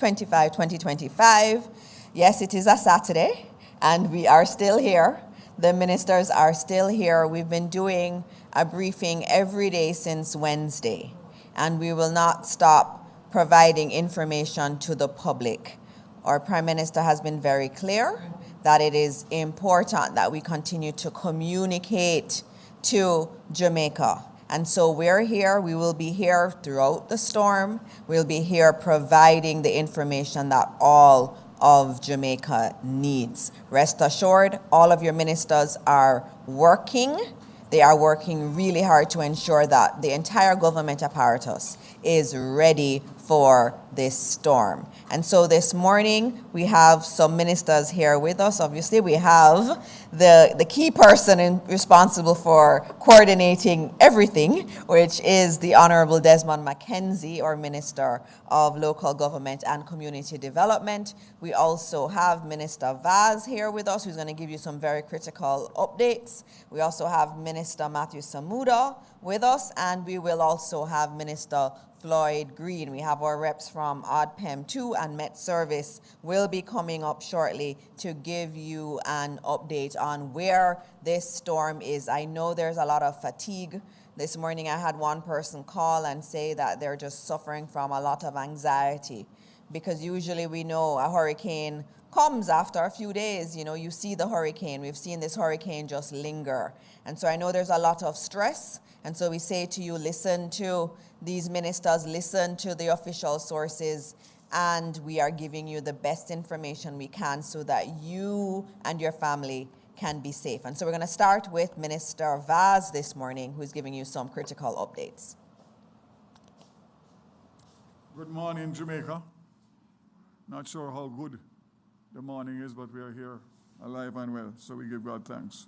25, 2025. Yes, it is a Saturday, and we are still here. The ministers are still here. We've been doing a briefing every day since Wednesday, and we will not stop providing information to the public. Our Prime Minister has been very clear that it is important that we continue to communicate to Jamaica. And so we're here, we will be here throughout the storm. We'll be here providing the information that all of Jamaica needs. Rest assured, all of your ministers are working. They are working really hard to ensure that the entire government apparatus is ready for this storm. And so this morning, we have some ministers here with us. Obviously, we have the key person responsible for coordinating everything, which is the Honorable Desmond Mackenzie, our Minister of Local Government and Community Development. We also have Minister Vaz here with us, who's going to give you some very critical updates. We also have Minister Matthew Samuda with us, and we will also have Minister Floyd Green. We have our reps from ODPEM 2 and Met Service will be coming up shortly to give you an update on where this storm is. I know there's a lot of fatigue. This morning I had one person call and say that they're just suffering from a lot of anxiety, because usually we know a hurricane comes after a few days. You know, you see the hurricane. We've seen this hurricane just linger. And so I know there's a lot of stress. And so we say to you, listen to these ministers, listen to the official sources, and we are giving you the best information we can so that you and your family can be safe. And so we're going to start with Minister Vaz this morning, who's giving you some critical updates. Good morning, Jamaica. Not sure how good the morning is, but we are here alive and well, so we give God thanks.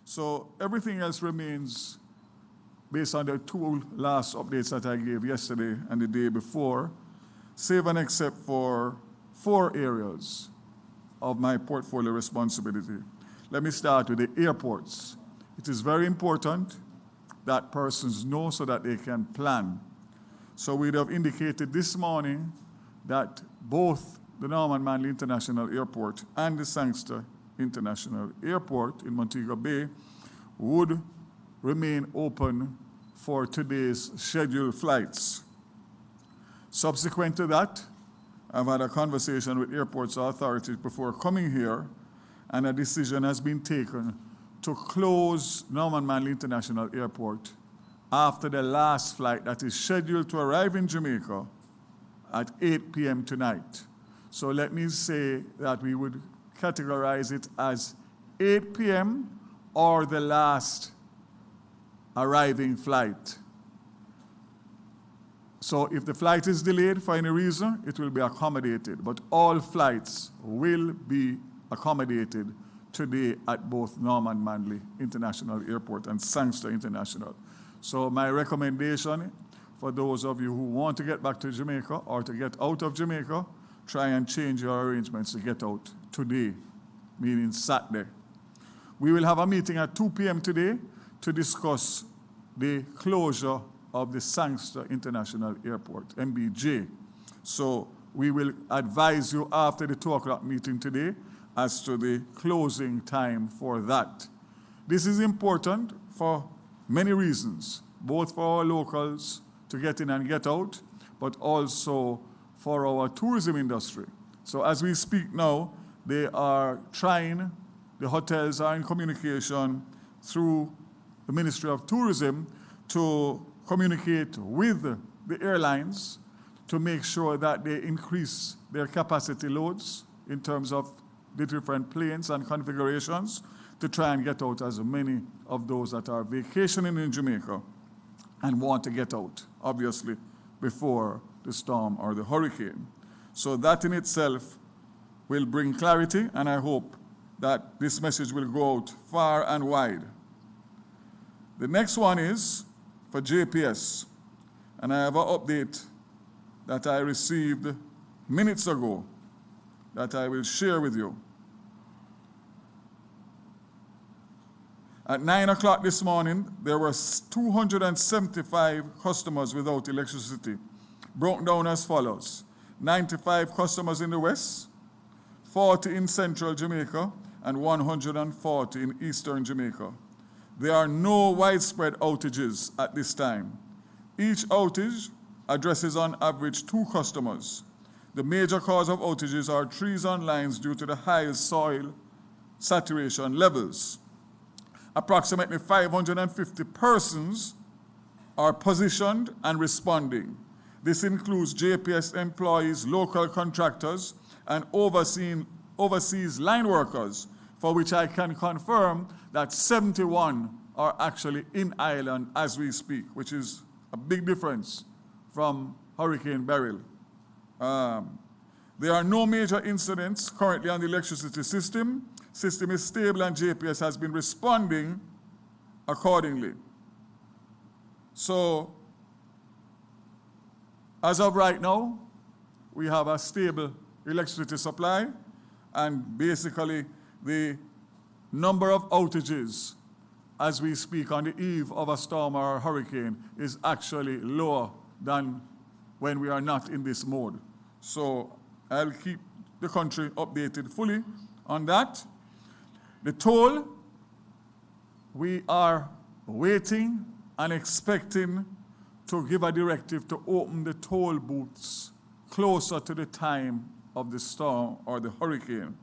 So everything else remains based on the two last updates that I gave yesterday and the day before, save and except for 4 areas of my portfolio responsibility. Let me start with the airports. It is very important that persons know so that they can plan. So we'd have indicated this morning that both the Norman Manley International Airport and the Sangster International Airport in Montego Bay would remain open for today's scheduled flights. Subsequent to that, I've had a conversation with airports authorities before coming here, and a decision has been taken to close Norman Manley International Airport after the last flight that is scheduled to arrive in Jamaica at 8 p.m. tonight. So let me say that we would categorize it as 8 p.m. or the last arriving flight. So if the flight is delayed for any reason, it will be accommodated, but all flights will be accommodated today at both Norman Manley International Airport and Sangster International. So my recommendation for those of you who want to get back to Jamaica or to get out of Jamaica, try and change your arrangements to get out today, meaning Saturday. We will have a meeting at 2 p.m. today to discuss the closure of the Sangster International Airport, MBJ. So we will advise you after the 2 o'clock meeting today as to the closing time for that. This is important for many reasons, both for our locals to get in and get out, but also for our tourism industry. So as we speak now, they are trying, the hotels are in communication through the Ministry of Tourism to communicate with the airlines to make sure that they increase their capacity loads in terms of the different planes and configurations to try and get out as many of those that are vacationing in Jamaica and want to get out, obviously, before the storm or the hurricane. So that in itself will bring clarity, and I hope that this message will go out far and wide. The next one is for JPS, and I have an update that I received minutes ago that I will share with you. At 9 o'clock this morning, there were 275 customers without electricity, broken down as follows. 95 customers in the west, 40 in central Jamaica, and 140 in eastern Jamaica. There are no widespread outages at this time. Each outage addresses on average 2 customers. The major cause of outages are trees on lines due to the high soil saturation levels. Approximately 550 persons are positioned and responding. This includes JPS employees, local contractors, and overseas line workers, for which I can confirm that 71 are actually in island as we speak, which is a big difference from Hurricane Beryl. There are no major incidents currently on the electricity system. System is stable and JPS has been responding accordingly. So, as of right now, we have a stable electricity supply, and basically the number of outages as we speak on the eve of a storm or a hurricane is actually lower than when we are not in this mode. So I'll keep the country updated fully on that. The toll, we are waiting and expecting to give a directive to open the toll booths closer to the time of the storm or the hurricane.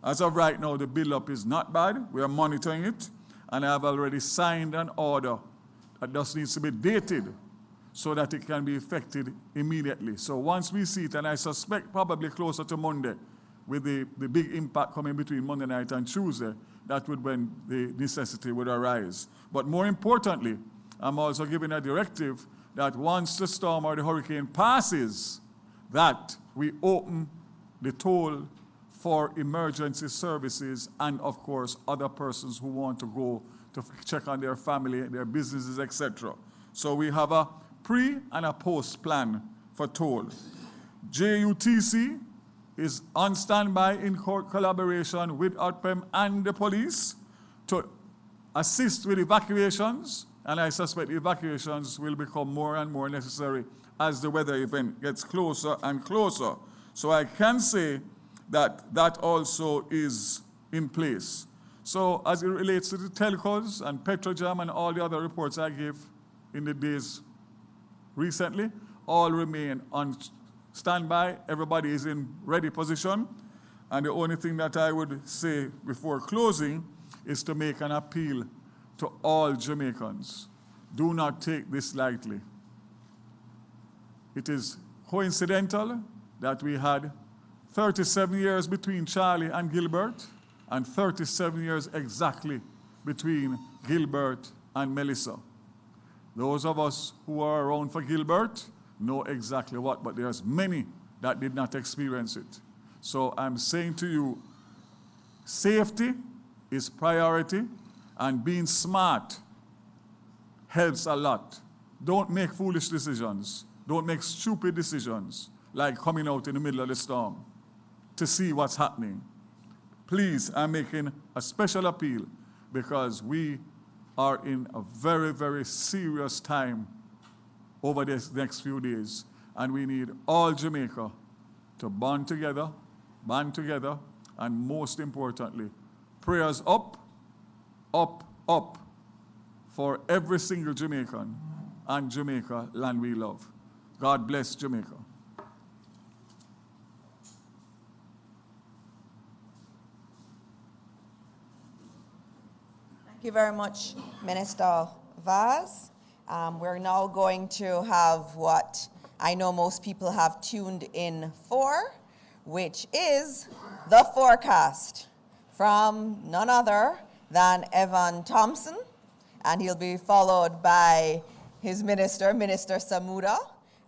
As of right now, the buildup is not bad. We are monitoring it, and I have already signed an order that just needs to be dated so that it can be effected immediately. So once we see it, and I suspect probably closer to Monday, with the big impact coming between Monday night and Tuesday, that would when the necessity would arise. But more importantly, I'm also giving a directive that once the storm or the hurricane passes, that we open the toll for emergency services and, of course, other persons who want to go to check on their family, their businesses, etc. So we have a pre and a post plan for toll. JUTC is on standby in collaboration with ODPEM and the police to assist with evacuations, and I suspect evacuations will become more and more necessary as the weather event gets closer and closer. So I can say that that also is in place. So as it relates to the telcos and Petrojam and all the other reports I gave in the days recently, all remain on standby. Everybody is in ready position. And the only thing that I would say before closing is to make an appeal to all Jamaicans. Do not take this lightly. It is coincidental that we had 37 years between Charlie and Gilbert, and 37 years exactly between Gilbert and Melissa. Those of us who are around for Gilbert know exactly what, but there's many that did not experience it. So I'm saying to you, safety is priority, and being smart helps a lot. Don't make foolish decisions. Don't make stupid decisions, like coming out in the middle of the storm to see what's happening. Please, I'm making a special appeal because we are in a very, very serious time over this next few days, and we need all Jamaica to band together, and most importantly, prayers up, up, up for every single Jamaican and Jamaica, land we love. God bless Jamaica. Thank you very much, Minister Vaz. We're now going to have what I know most people have tuned in for, which is the forecast from none other than Evan Thompson, and he'll be followed by his minister, Minister Samuda.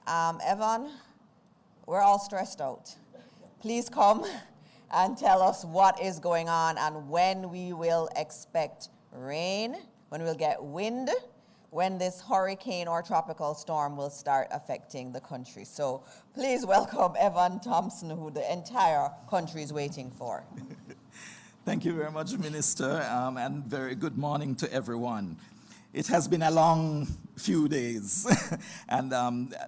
Evan, we're all stressed out. Please come and tell us what is going on and when we will expect rain, when we'll get wind, when this hurricane or tropical storm will start affecting the country. So please welcome Evan Thompson, who the entire country is waiting for. Thank you very much, Minister, and very good morning to everyone. It has been a long few days and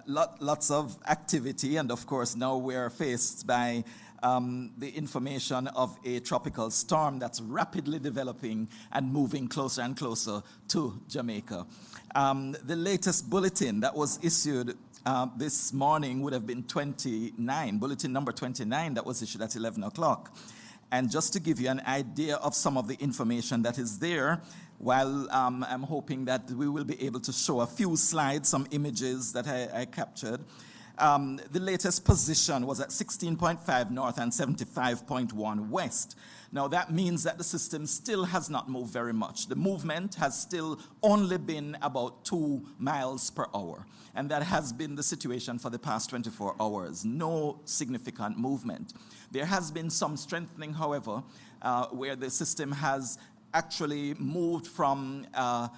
lots of activity, and of course now we're faced by the information of a tropical storm that's rapidly developing and moving closer and closer to Jamaica. The latest bulletin that was issued this morning would have been bulletin number 29 that was issued at 11 o'clock. And just to give you an idea of some of the information that is there, while I'm hoping that we will be able to show a few slides, some images that I captured. The latest position was at 16.5 north and 75.1 west. Now that means that the system still has not moved very much. The movement has still only been about 2 miles per hour. And that has been the situation for the past 24 hours. No significant movement. There has been some strengthening, however, where the system has actually moved from a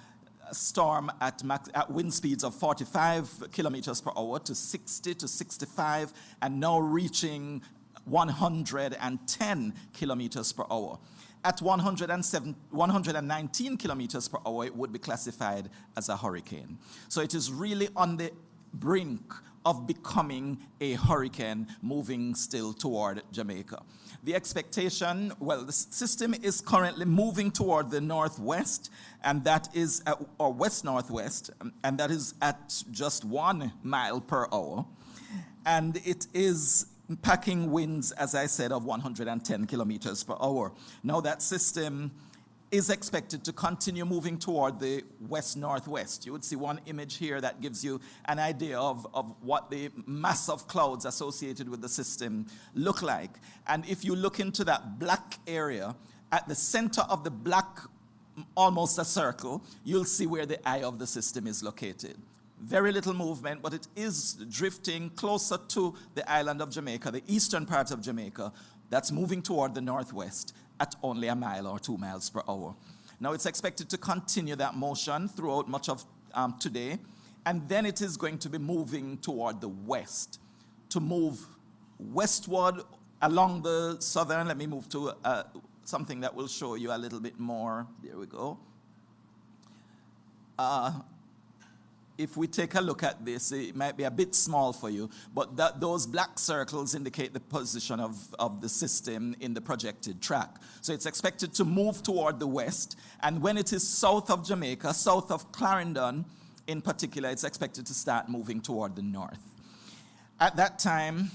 storm at wind speeds of 45 kilometers per hour to 60 to 65, and now reaching 110 kilometers per hour. At 119 kilometers per hour, it would be classified as a hurricane. So it is really on the brink of becoming a hurricane, moving still toward Jamaica. The expectation, well, the system is currently moving toward the northwest, and that is or west-northwest, and that is at just 1 mile per hour. And it is packing winds, as I said, of 110 kilometers per hour. Now that system is expected to continue moving toward the west-northwest. You would see one image here that gives you an idea of what the mass of clouds associated with the system look like. And if you look into that black area, at the center of the black, almost a circle, you'll see where the eye of the system is located. Very little movement, but it is drifting closer to the island of Jamaica, the eastern part of Jamaica, that's moving toward the northwest at only 1 mile or 2 miles per hour. Now it's expected to continue that motion throughout much of today, and then it is going to be moving toward the west, to move westward along the southern. Let me move to something that will show you a little bit more. There we go. If we take a look at this, it might be a bit small for you, but those black circles indicate the position of the system in the projected track. So it's expected to move toward the west, and when it is south of Jamaica, south of Clarendon in particular, it's expected to start moving toward the north. At that time,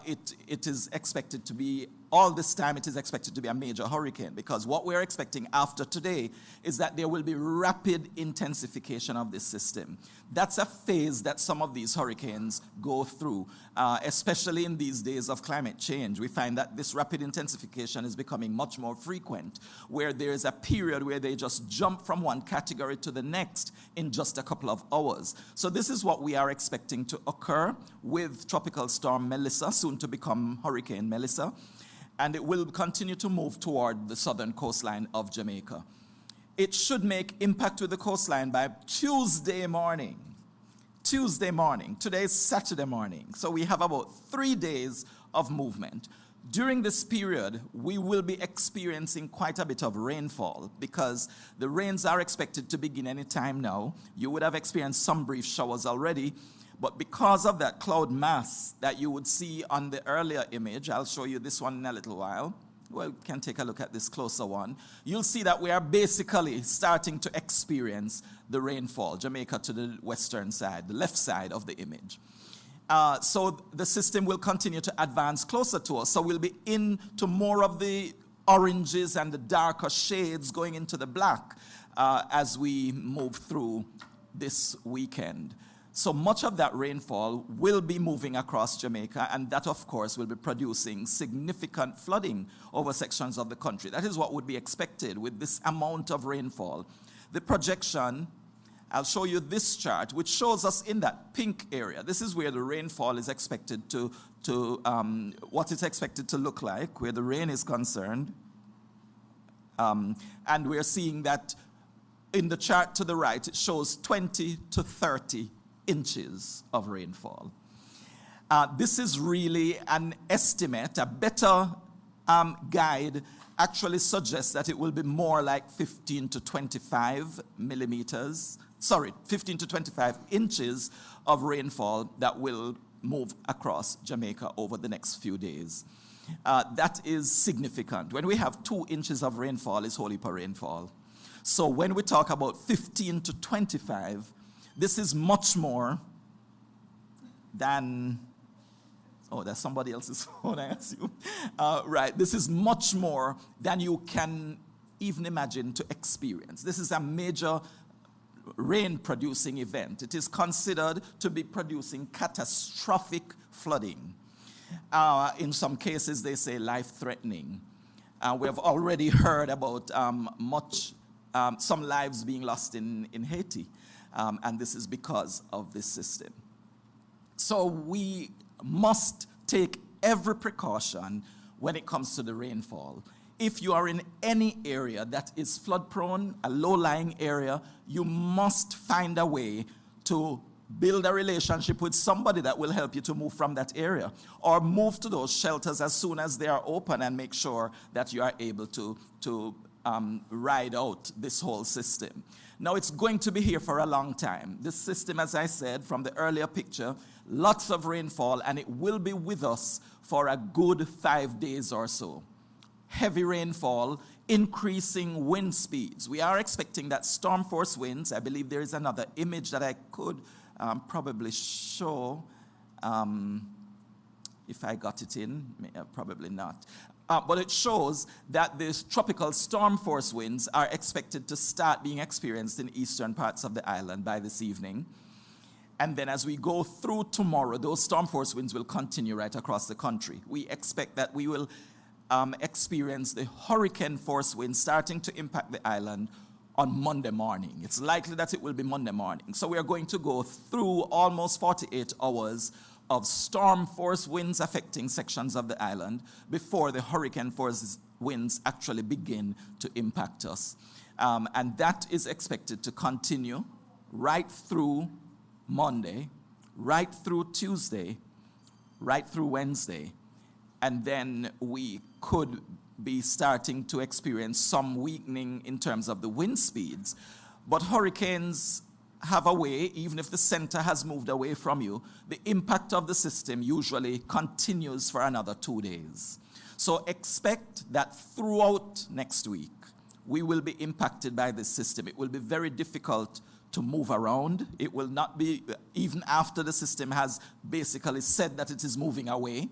it is expected to be, all this time it is expected to be a major hurricane, because what we're expecting after today is that there will be rapid intensification of this system. That's a phase that some of these hurricanes go through, especially in these days of climate change. We find that this rapid intensification is becoming much more frequent, where there's a period where they just jump from one category to the next in just a couple of hours. So this is what we are expecting to occur with Tropical Storm Melissa, soon to become Hurricane Melissa. And it will continue to move toward the southern coastline of Jamaica. It should make impact with the coastline by Tuesday morning. Tuesday morning. Today is Saturday morning. So we have about 3 days of movement. During this period, we will be experiencing quite a bit of rainfall, because the rains are expected to begin any time now. You would have experienced some brief showers already. But because of that cloud mass that you would see on the earlier image, I'll show you this one in a little while. Well, we can take a look at this closer one. You'll see that we are basically starting to experience the rainfall, Jamaica to the western side, the left side of the image. So the system will continue to advance closer to us. So we'll be into more of the oranges and the darker shades going into the black as we move through this weekend. So much of that rainfall will be moving across Jamaica, and that, of course, will be producing significant flooding over sections of the country. That is what would be expected with this amount of rainfall. The projection, I'll show you this chart, which shows us in that pink area. This is where the rainfall is expected what it's expected to look like, where the rain is concerned. And we're seeing that in the chart to the right, it shows 20 to 30 inches of rainfall. This is really an estimate, a better guide actually suggests that it will be more like 15 to 25 millimeters, 15 to 25 inches of rainfall that will move across Jamaica over the next few days. That is significant. When we have 2 inches of rainfall, it's whole heap of rainfall. So when we talk about 15 to 25, this is much more than, oh, that's somebody else's phone, I assume. Right, this is much more than you can even imagine to experience. This is a major rain-producing event. It is considered to be producing catastrophic flooding. In some cases, they say life-threatening. We have already heard about some lives being lost in Haiti, and this is because of this system. So we must take every precaution when it comes to the rainfall. If you are in any area that is flood-prone, a low-lying area, you must find a way to build a relationship with somebody that will help you to move from that area, or move to those shelters as soon as they are open and make sure that you are able to ride out this whole system. Now, it's going to be here for a long time. This system, as I said from the earlier picture, lots of rainfall, and it will be with us for a good 5 days or so. Heavy rainfall, increasing wind speeds. We are expecting that storm force winds. I believe there is another image that I could probably show if I got it in, probably not. But it shows that these tropical storm force winds are expected to start being experienced in eastern parts of the island by this evening. And then as we go through tomorrow, those storm force winds will continue right across the country. We expect that we will experience the hurricane force winds starting to impact the island on Monday morning. It's likely that it will be Monday morning. So we are going to go through almost 48 hours of storm force winds affecting sections of the island before the hurricane force winds actually begin to impact us. And that is expected to continue right through Monday, right through Tuesday, right through Wednesday. And then we could be starting to experience some weakening in terms of the wind speeds. But hurricanes have a way, even if the center has moved away from you, the impact of the system usually continues for another 2 days. So expect that throughout next week, we will be impacted by this system. It will be very difficult to move around. It will not be, even after the system has basically said that it is moving away.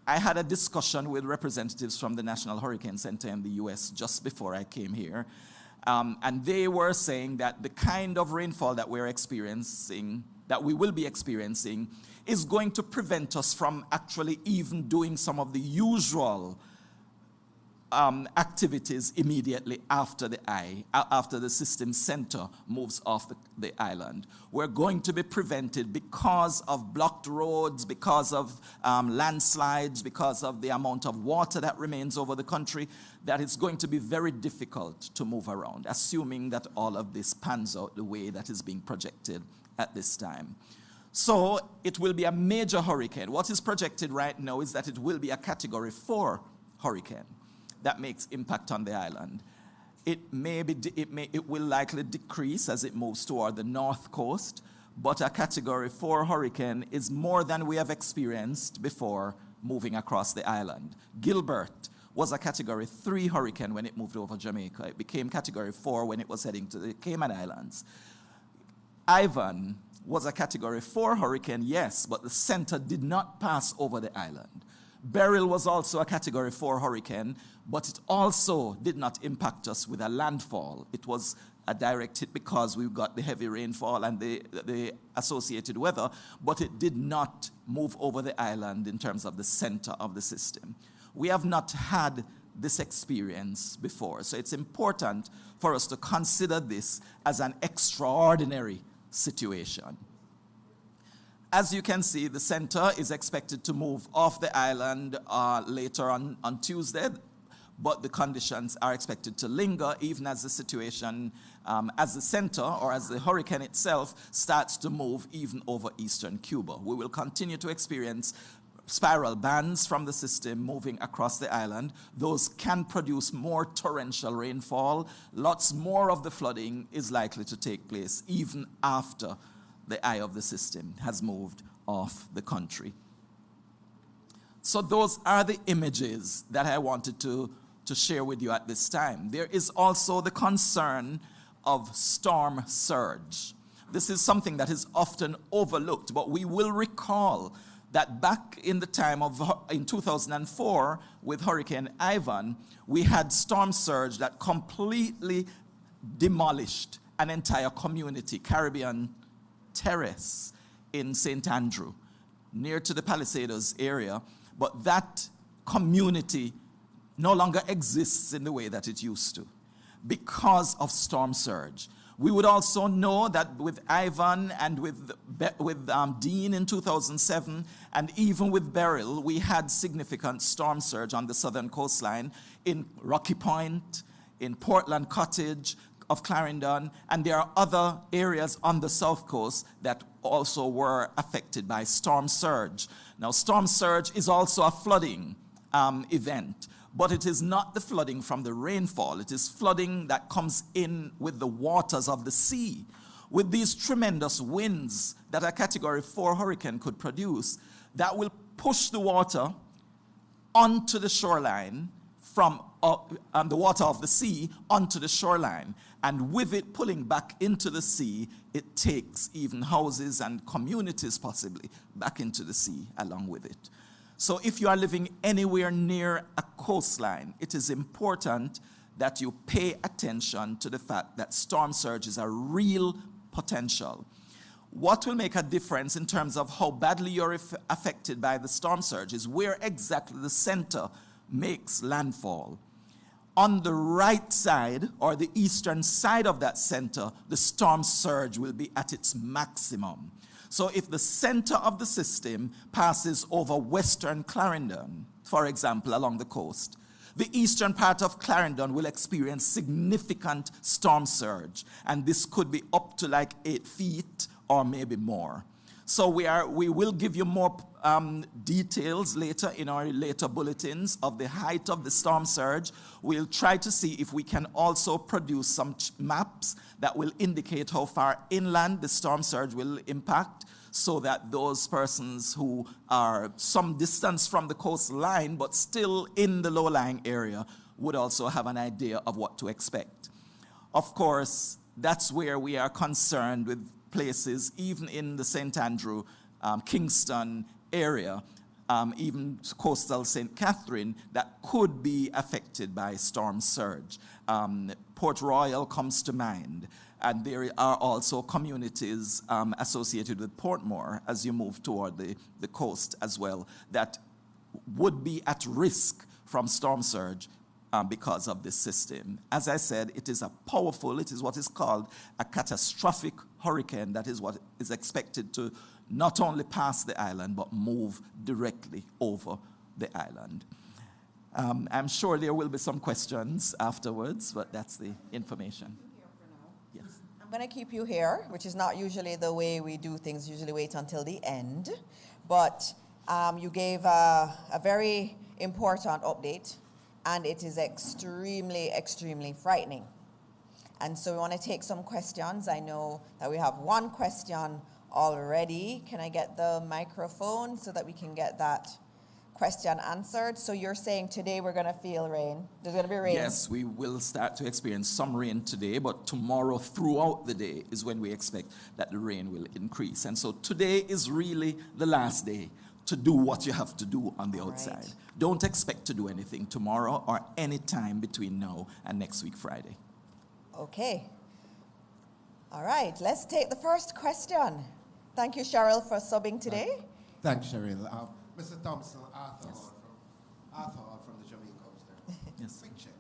I had a discussion with representatives from the National Hurricane Center in the US just before I came here. And they were saying that the kind of rainfall that we're experiencing, that we will be experiencing, is going to prevent us from actually even doing some of the usual activities immediately after the system center moves off the island. We're going to be prevented because of blocked roads, because of landslides, because of the amount of water that remains over the country, that it's going to be very difficult to move around, assuming that all of this pans out the way that is being projected at this time. So it will be a major hurricane. What is projected right now is that it will be a Category 4 hurricane that makes impact on the island. It will likely decrease as it moves toward the north coast, but a Category 4 hurricane is more than we have experienced before moving across the island. Gilbert was a Category 3 hurricane when it moved over Jamaica. It became Category 4 when it was heading to the Cayman Islands. Ivan was a Category 4 hurricane, yes, but the center did not pass over the island. Beryl was also a Category 4 hurricane, but it also did not impact us with a landfall. It was a direct hit because we got the heavy rainfall and the associated weather, but it did not move over the island in terms of the center of the system. We have not had this experience before, so it's important for us to consider this as an extraordinary situation. As you can see, the center is expected to move off the island later on Tuesday, but the conditions are expected to linger even as the situation, as the center or as the hurricane itself starts to move even over eastern Cuba. We will continue to experience spiral bands from the system moving across the island. Those can produce more torrential rainfall. Lots more of the flooding is likely to take place even after the eye of the system has moved off the country. So those are the images that I wanted to share with you at this time. There is also the concern of storm surge. This is something that is often overlooked, but we will recall that back in the time in 2004 with Hurricane Ivan, we had storm surge that completely demolished an entire community, Caribbean Terrace in St. Andrew, near to the Palisados area. But that community no longer exists in the way that it used to because of storm surge. We would also know that with Ivan and with Dean in 2007, and even with Beryl, we had significant storm surge on the southern coastline in Rocky Point, in Portland Cottage of Clarendon, and there are other areas on the south coast that also were affected by storm surge. Now, storm surge is also a flooding event. But it is not the flooding from the rainfall. It is flooding that comes in with the waters of the sea. With these tremendous winds that a Category 4 hurricane could produce, that will push the water onto the shoreline from the water of the sea onto the shoreline. And with it pulling back into the sea, it takes even houses and communities possibly back into the sea along with it. So if you are living anywhere near a coastline, it is important that you pay attention to the fact that storm surge is a real potential. What will make a difference in terms of how badly you're affected by the storm surge is where exactly the center makes landfall. On the right side, or the eastern side of that center, the storm surge will be at its maximum. So if the center of the system passes over western Clarendon, for example, along the coast, the eastern part of Clarendon will experience significant storm surge, and this could be up to like 8 feet or maybe more. So we will give you more details later in our later bulletins of the height of the storm surge. We'll try to see if we can also produce some maps that will indicate how far inland the storm surge will impact, so that those persons who are some distance from the coastline but still in the low-lying area would also have an idea of what to expect. Of course, that's where we are concerned with places, even in the St. Andrew, Kingston area, even coastal St. Catherine, that could be affected by storm surge. Port Royal comes to mind, and there are also communities associated with Portmore as you move toward the coast as well that would be at risk from storm surge because of this system. As I said, it is what is called a catastrophic hurricane. That is what is expected to not only pass the island, but move directly over the island. I'm sure there will be some questions afterwards, but that's the information. Yes. I'm going to keep you here, which is not usually the way we do things. Usually wait until the end. But you gave a very important update, and it is extremely, extremely frightening. And so we want to take some questions. I know that we have one question already. Can I get the microphone so that we can get that question answered? So you're saying today we're going to feel rain? There's going to be rain? Yes, we will start to experience some rain today, but tomorrow throughout the day is when we expect that the rain will increase. And so today is really the last day to do what you have to do on the outside. Right. Don't expect to do anything tomorrow or any time between now and next week, Friday. Okay. All right, let's take the first question. Thank you, Cheryl, for subbing today. Thanks, Cheryl. Mr. Thompson, Arthur Hall from the Jamaica upstairs. Yes. Quick check.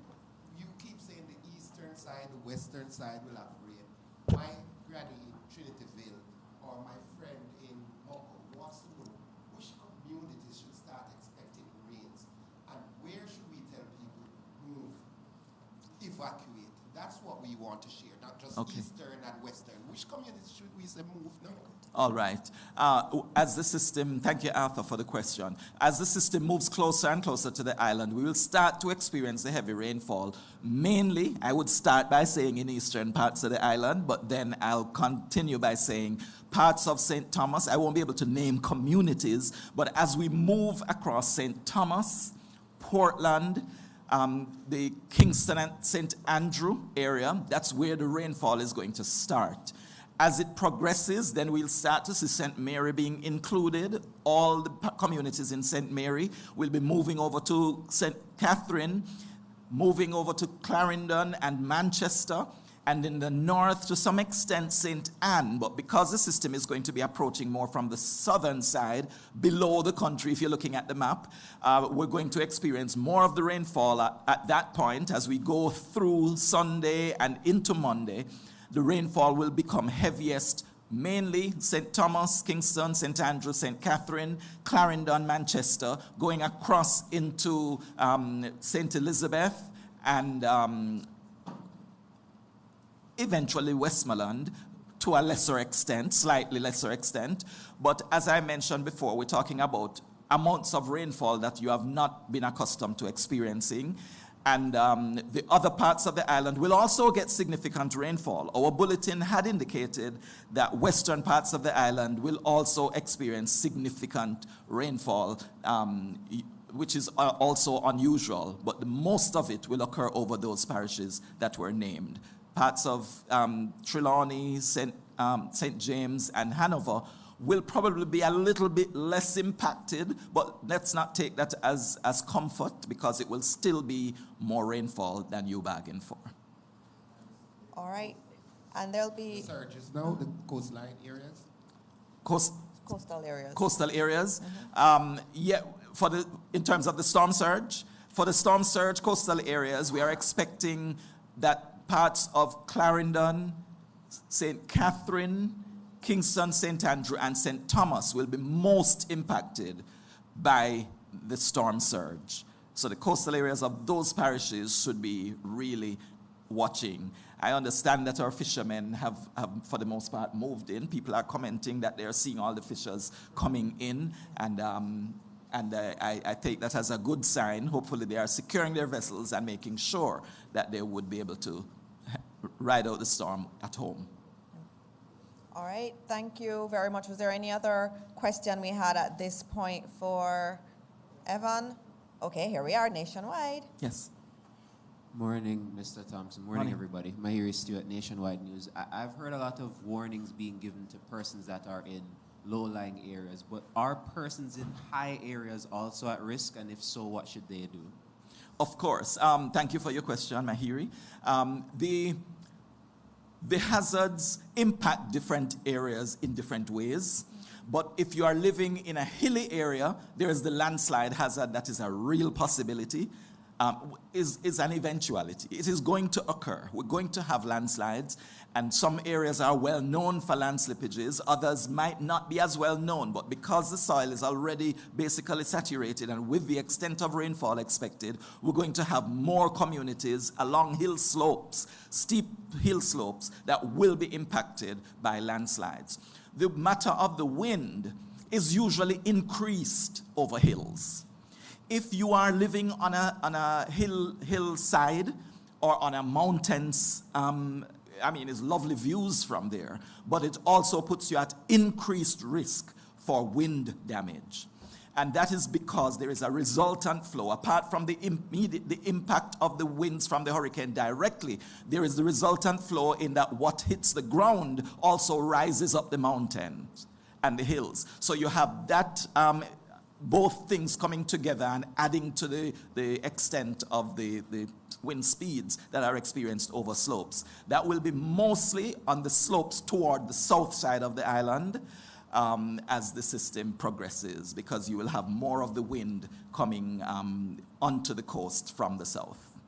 You keep saying the eastern side, the western side will have rain. My granny in Trinityville or my friend in Moko wants to know which communities should start expecting rains and where should we tell people move, evacuate That's what we want to share, not just Okay. Eastern and Western. Which communities should we say move now? All right. As the system, thank you, Arthur, for the question. As the system moves closer and closer to the island, we will start to experience the heavy rainfall. Mainly, I would start by saying in eastern parts of the island, but then I'll continue by saying parts of St. Thomas. I won't be able to name communities, but as we move across St. Thomas, Portland, the Kingston and St. Andrew area, that's where the rainfall is going to start. As it progresses, then we'll start to see St. Mary being included. All the communities in St. Mary will be moving over to St. Catherine, moving over to Clarendon and Manchester, and in the north, to some extent, St. Anne. But because the system is going to be approaching more from the southern side, below the country, if you're looking at the map, we're going to experience more of the rainfall at that point as we go through Sunday and into Monday. The rainfall will become heaviest mainly St. Thomas, Kingston, St. Andrew, St. Catherine, Clarendon, Manchester, going across into St. Elizabeth and eventually Westmoreland to a lesser extent, slightly lesser extent. But as I mentioned before, we're talking about amounts of rainfall that you have not been accustomed to experiencing. And the other parts of the island will also get significant rainfall. Our bulletin had indicated that western parts of the island will also experience significant rainfall, which is also unusual, but the most of it will occur over those parishes that were named. Parts of Trelawney, St. James, and Hanover will probably be a little bit less impacted, but let's not take that as comfort, because it will still be more rainfall than you bargained for. All right. And there'll be The surges now, the coastline areas. coastal areas. Coastal areas. Mm-hmm. In terms of the storm surge, for the storm surge coastal areas, we are expecting that parts of Clarendon, St. Catherine, Kingston, St. Andrew, and St. Thomas will be most impacted by the storm surge. So the coastal areas of those parishes should be really watching. I understand that our fishermen have for the most part, moved in. People are commenting that they're seeing all the fishers coming in, and I take that as a good sign. Hopefully they are securing their vessels and making sure that they would be able to ride out the storm at home. All right, thank you very much. Was there any other question we had at this point for Evan? Okay, here we are, nationwide. Yes. Morning, Mr. Thompson. Morning, everybody. Mahiri Stewart, Nationwide News. I've heard a lot of warnings being given to persons that are in low-lying areas, but are persons in high areas also at risk? And if so, what should they do? Of course. Thank you for your question, Mahiri. The hazards impact different areas in different ways. But if you are living in a hilly area, there is the landslide hazard that is a real possibility, is an eventuality. It is going to occur. We're going to have landslides, and some areas are well known for land slippages. Others might not be as well known, but because the soil is already basically saturated, and with the extent of rainfall expected, we're going to have more communities along hill slopes, steep hill slopes, that will be impacted by landslides. The matter of the wind is usually increased over hills. If you are living on a hillside or on a mountains, it's lovely views from there, but it also puts you at increased risk for wind damage. And that is because there is a resultant flow. Apart from the impact of the winds from the hurricane directly, there is the resultant flow in that what hits the ground also rises up the mountains and the hills. So you have that, both things coming together and adding to the extent of the wind speeds that are experienced over slopes. That will be mostly on the slopes toward the south side of the island, as the system progresses, because you will have more of the wind coming onto the coast from the south.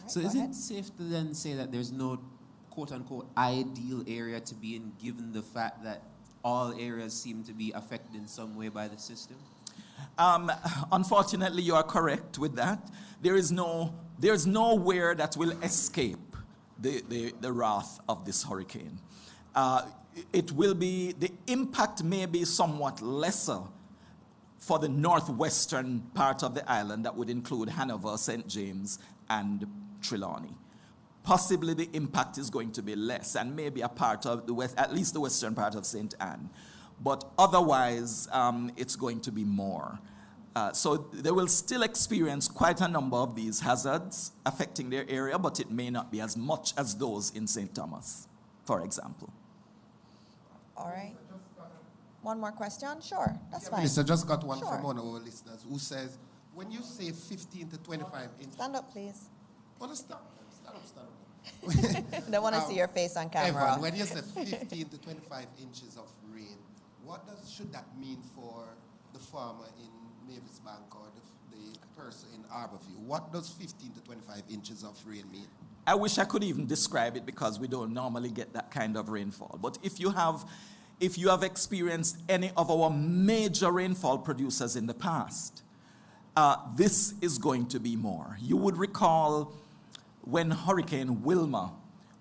Right, so is it safe to then say that there's no quote-unquote ideal area to be in, given the fact that all areas seem to be affected in some way by the system? Unfortunately, you are correct with that. There's nowhere that will escape the wrath of this hurricane. The impact may be somewhat lesser for the northwestern part of the island that would include Hanover, St. James, and Trelawney. Possibly the impact is going to be less and maybe a part of the west, at least the western part of St. Anne. But otherwise, it's going to be more. So they will still experience quite a number of these hazards affecting their area, but it may not be as much as those in St. Thomas, for example. All right. One more question? Sure, that's fine. Minister, just got one Sure. from one of our listeners who says, when you say 15 to 25 inches... Stand up, please. Oh, stand up. Don't want to see your face on camera. Evan, when you say 15 to 25 inches of rain, should that mean for the farmer in Mavis Bank or the person in Arborview? What does 15 to 25 inches of rain mean? I wish I could even describe it because we don't normally get that kind of rainfall. But if you have experienced any of our major rainfall producers in the past, this is going to be more. You would recall when Hurricane Wilma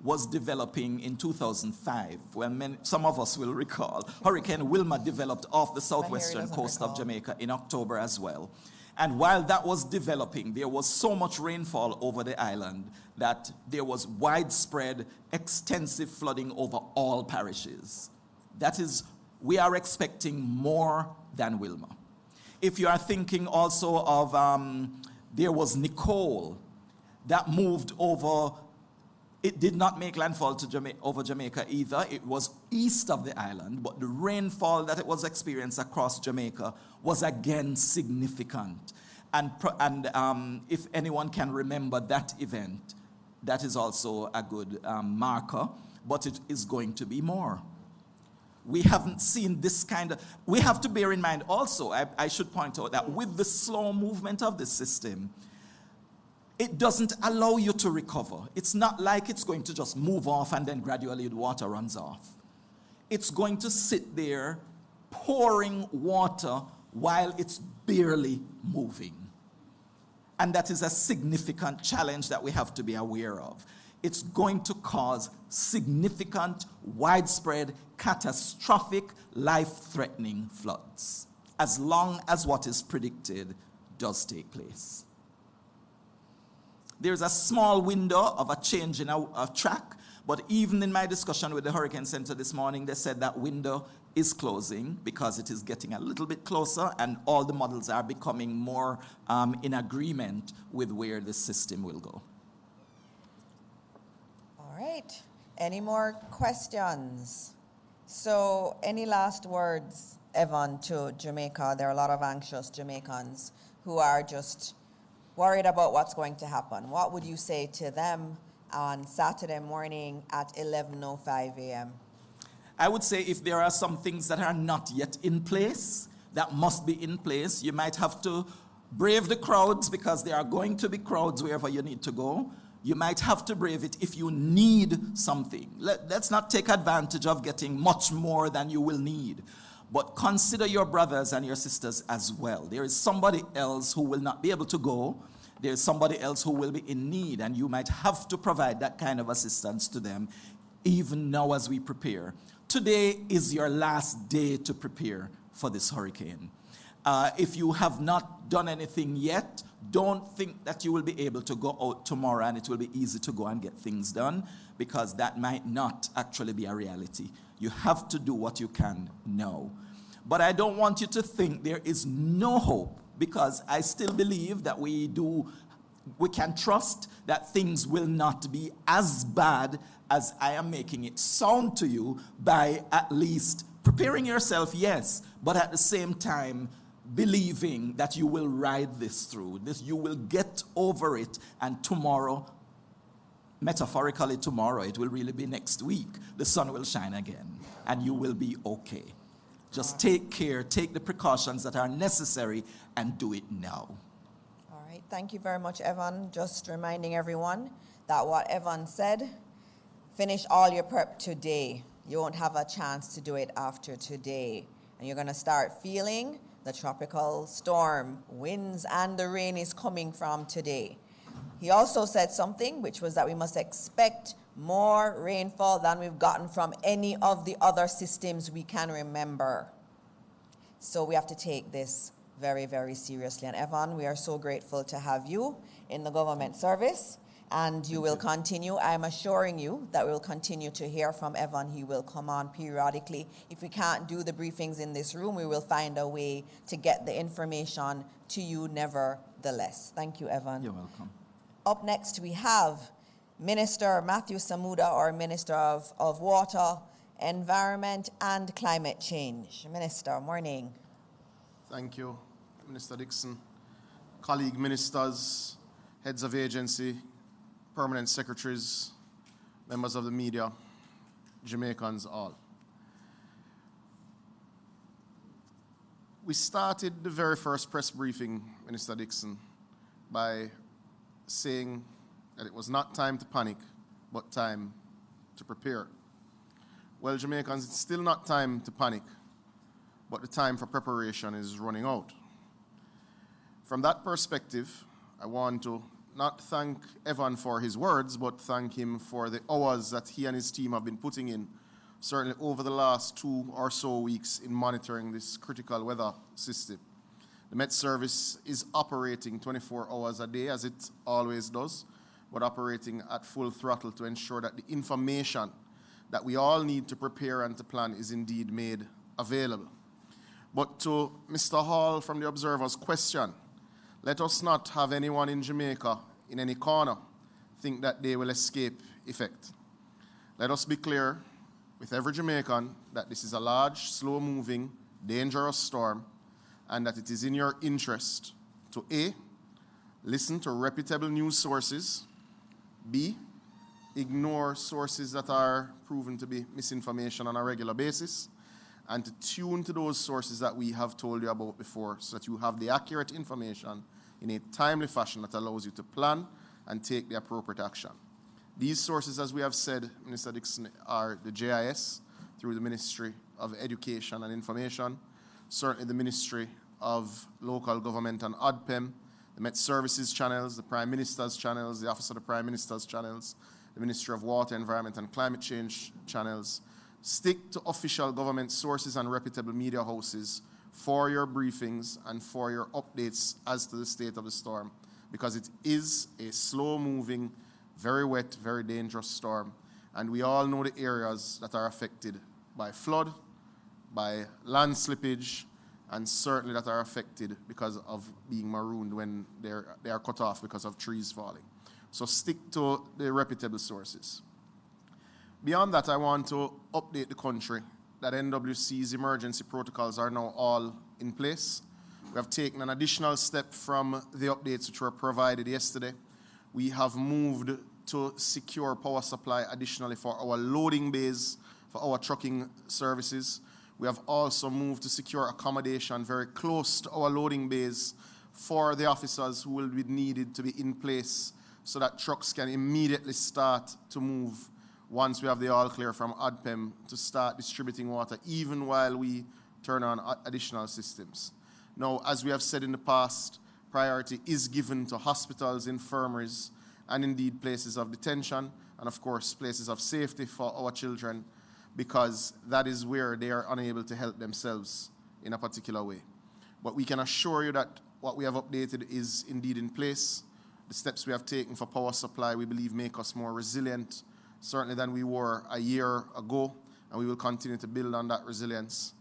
was developing in 2005, some of us will recall, Hurricane Wilma developed off the southwestern coast of Jamaica in October as well. And while that was developing, there was so much rainfall over the island that there was widespread, extensive flooding over all parishes. That is, we are expecting more than Wilma. If you are thinking also of, there was Nicole that moved over. It did not make landfall over Jamaica either. It was east of the island, but the rainfall that it was experienced across Jamaica was again significant. And if anyone can remember that event, that is also a good marker, but it is going to be more. We haven't seen this kind of... We have to bear in mind also, I should point out that with the slow movement of the system, it doesn't allow you to recover. It's not like it's going to just move off and then gradually the water runs off. It's going to sit there pouring water while it's barely moving. And that is a significant challenge that we have to be aware of. It's going to cause significant, widespread, catastrophic, life-threatening floods, as long as what is predicted does take place. There's a small window of a change in a track, but even in my discussion with the Hurricane Center this morning, they said that window is closing because it is getting a little bit closer and all the models are becoming more in agreement with where the system will go. All right. Any more questions? So any last words, Evan, to Jamaica? There are a lot of anxious Jamaicans who are just worried about what's going to happen. What would you say to them on Saturday morning at 11:05 a.m.? I would say if there are some things that are not yet in place, that must be in place, you might have to brave the crowds because there are going to be crowds wherever you need to go. You might have to brave it if you need something. Let's not take advantage of getting much more than you will need. But consider your brothers and your sisters as well. There is somebody else who will not be able to go. There is somebody else who will be in need, and you might have to provide that kind of assistance to them, even now as we prepare. Today is your last day to prepare for this hurricane. If you have not done anything yet, don't think that you will be able to go out tomorrow and it will be easy to go and get things done, because that might not actually be a reality. You have to do what you can now. But I don't want you to think there is no hope, because I still believe that we can trust that things will not be as bad as I am making it sound to you by at least preparing yourself, yes, but at the same time believing that you will ride this through. You will get over it, and tomorrow, metaphorically tomorrow, it will really be next week, the sun will shine again and you will be okay. Just take care, take the precautions that are necessary and do it now. All right, thank you very much, Evan. Just reminding everyone that what Evan said, finish all your prep today. You won't have a chance to do it after today. And you're gonna start feeling the tropical storm, winds and the rain is coming from today. He also said something, which was that we must expect more rainfall than we've gotten from any of the other systems we can remember. So we have to take this very, very seriously. And Evan, we are so grateful to have you in the government service, and you will continue. I'm assuring you that we'll continue to hear from Evan. He will come on periodically. If we can't do the briefings in this room, we will find a way to get the information to you nevertheless. Thank you, Evan. You're welcome. Up next, we have Minister Matthew Samuda, our Minister of Water, Environment and Climate Change. Minister, morning. Thank you, Minister Dixon. Colleague ministers, heads of agency, permanent secretaries, members of the media, Jamaicans all. We started the very first press briefing, Minister Dixon, by saying that it was not time to panic, but time to prepare. Well, Jamaicans, it's still not time to panic, but the time for preparation is running out. From that perspective, I want to not thank Evan for his words, but thank him for the hours that he and his team have been putting in, certainly over the last 2 or so weeks, in monitoring this critical weather system. The Met Service is operating 24 hours a day, as it always does, but operating at full throttle to ensure that the information that we all need to prepare and to plan is indeed made available. But to Mr. Hall from the Observer's question, let us not have anyone in Jamaica in any corner think that they will escape effect. Let us be clear with every Jamaican that this is a large, slow-moving, dangerous storm, and that it is in your interest to A, listen to reputable news sources, B, ignore sources that are proven to be misinformation on a regular basis, and to tune to those sources that we have told you about before so that you have the accurate information in a timely fashion that allows you to plan and take the appropriate action. These sources, as we have said, Minister Dixon, are the JIS through the Ministry of Education and Information, certainly the Ministry of Local Government and ODPEM, the Met Services channels, the Prime Minister's channels, the Office of the Prime Minister's channels, the Ministry of Water, Environment and Climate Change channels. Stick to official government sources and reputable media houses for your briefings and for your updates as to the state of the storm, because it is a slow-moving, very wet, very dangerous storm. And we all know the areas that are affected by flood, by land slippage, and certainly that are affected because of being marooned when they are cut off because of trees falling. So stick to the reputable sources. Beyond that, I want to update the country that NWC's emergency protocols are now all in place. We have taken an additional step from the updates which were provided yesterday. We have moved to secure power supply additionally for our loading bays, for our trucking services. We have also moved to secure accommodation very close to our loading bays for the officers who will be needed to be in place so that trucks can immediately start to move once we have the all clear from ODPEM to start distributing water, even while we turn on additional systems. Now, as we have said in the past, priority is given to hospitals, infirmaries, and indeed places of detention, and of course places of safety for our children, because that is where they are unable to help themselves in a particular way. But we can assure you that what we have updated is indeed in place. The steps we have taken for power supply, we believe, make us more resilient, certainly than we were a year ago, and we will continue to build on that resilience.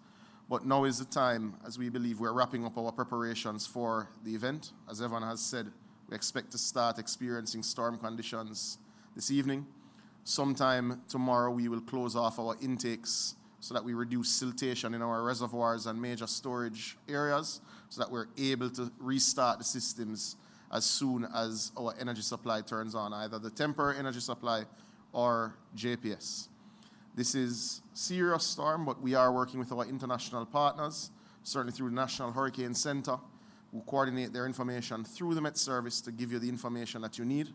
But now is the time, as we believe we're wrapping up our preparations for the event. As Evan has said, we expect to start experiencing storm conditions this evening. Sometime tomorrow, we will close off our intakes so that we reduce siltation in our reservoirs and major storage areas so that we're able to restart the systems as soon as our energy supply turns on, either the temporary energy supply or JPS. This is a serious storm, but we are working with our international partners, certainly through the National Hurricane Center, who coordinate their information through the Met Service to give you the information that you need.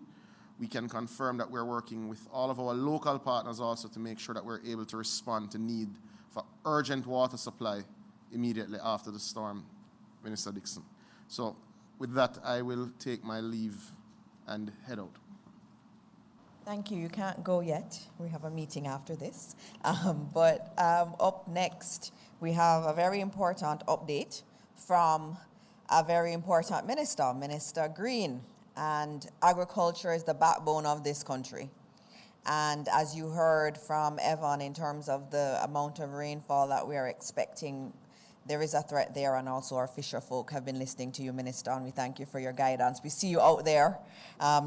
We can confirm that we're working with all of our local partners also to make sure that we're able to respond to need for urgent water supply immediately after the storm, Minister Dixon. So with that, I will take my leave and head out. Thank you. You can't go yet. We have a meeting after this. Up next, we have a very important update from a very important minister, Minister Green. And agriculture is the backbone of this country. And as you heard from Evan in terms of the amount of rainfall that we are expecting, there is a threat there, and also our fisher folk have been listening to you, Minister, and we thank you for your guidance. We see you out there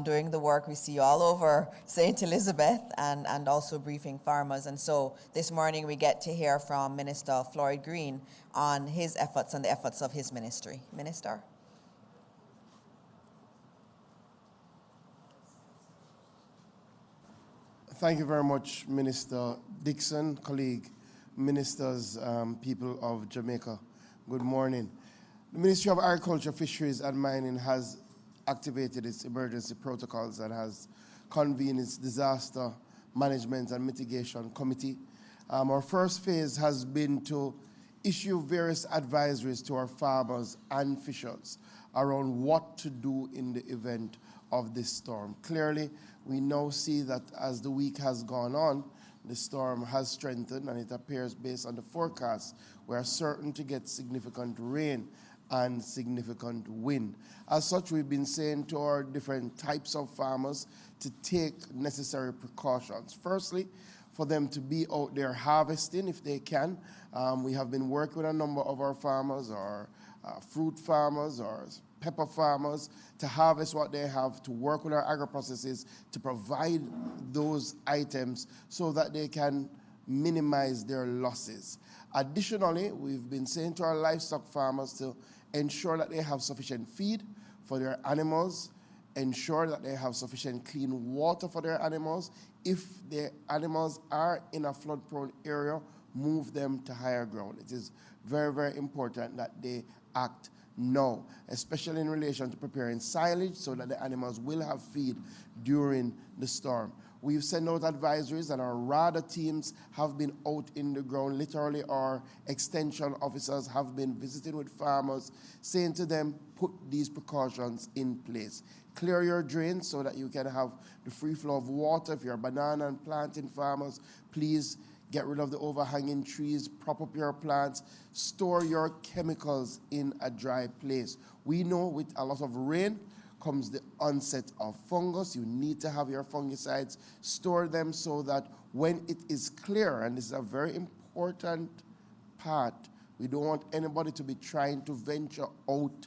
doing the work. We see you all over St. Elizabeth and also briefing farmers. And so this morning we get to hear from Minister Floyd Green on his efforts and the efforts of his ministry. Minister. Thank you very much, Minister Dixon, colleague, ministers, people of Jamaica. Good morning. The Ministry of Agriculture, Fisheries and Mining has activated its emergency protocols and has convened its disaster management and mitigation committee. Our first phase has been to issue various advisories to our farmers and fishers around what to do in the event of this storm. Clearly, we now see that as the week has gone on, the storm has strengthened, and it appears based on the forecast, we are certain to get significant rain and significant wind. As such, we've been saying to our different types of farmers to take necessary precautions. Firstly, for them to be out there harvesting if they can. We have been working with a number of our farmers, our fruit farmers, our pepper farmers, to harvest what they have, to work with our agro-processes, to provide those items so that they can minimize their losses. Additionally, we've been saying to our livestock farmers to ensure that they have sufficient feed for their animals, ensure that they have sufficient clean water for their animals. If the animals are in a flood-prone area, move them to higher ground. It is very, very important that they act now, especially in relation to preparing silage so that the animals will have feed during the storm. We've sent out advisories, and our RADA teams have been out in the ground. Literally, our extension officers have been visiting with farmers, saying to them, put these precautions in place. Clear your drains so that you can have the free flow of water. If you're banana and planting farmers, please get rid of the overhanging trees, prop up your plants, store your chemicals in a dry place. We know with a lot of rain comes the onset of fungus. You need to have your fungicides, store them so that when it is clear, and this is a very important part, we don't want anybody to be trying to venture out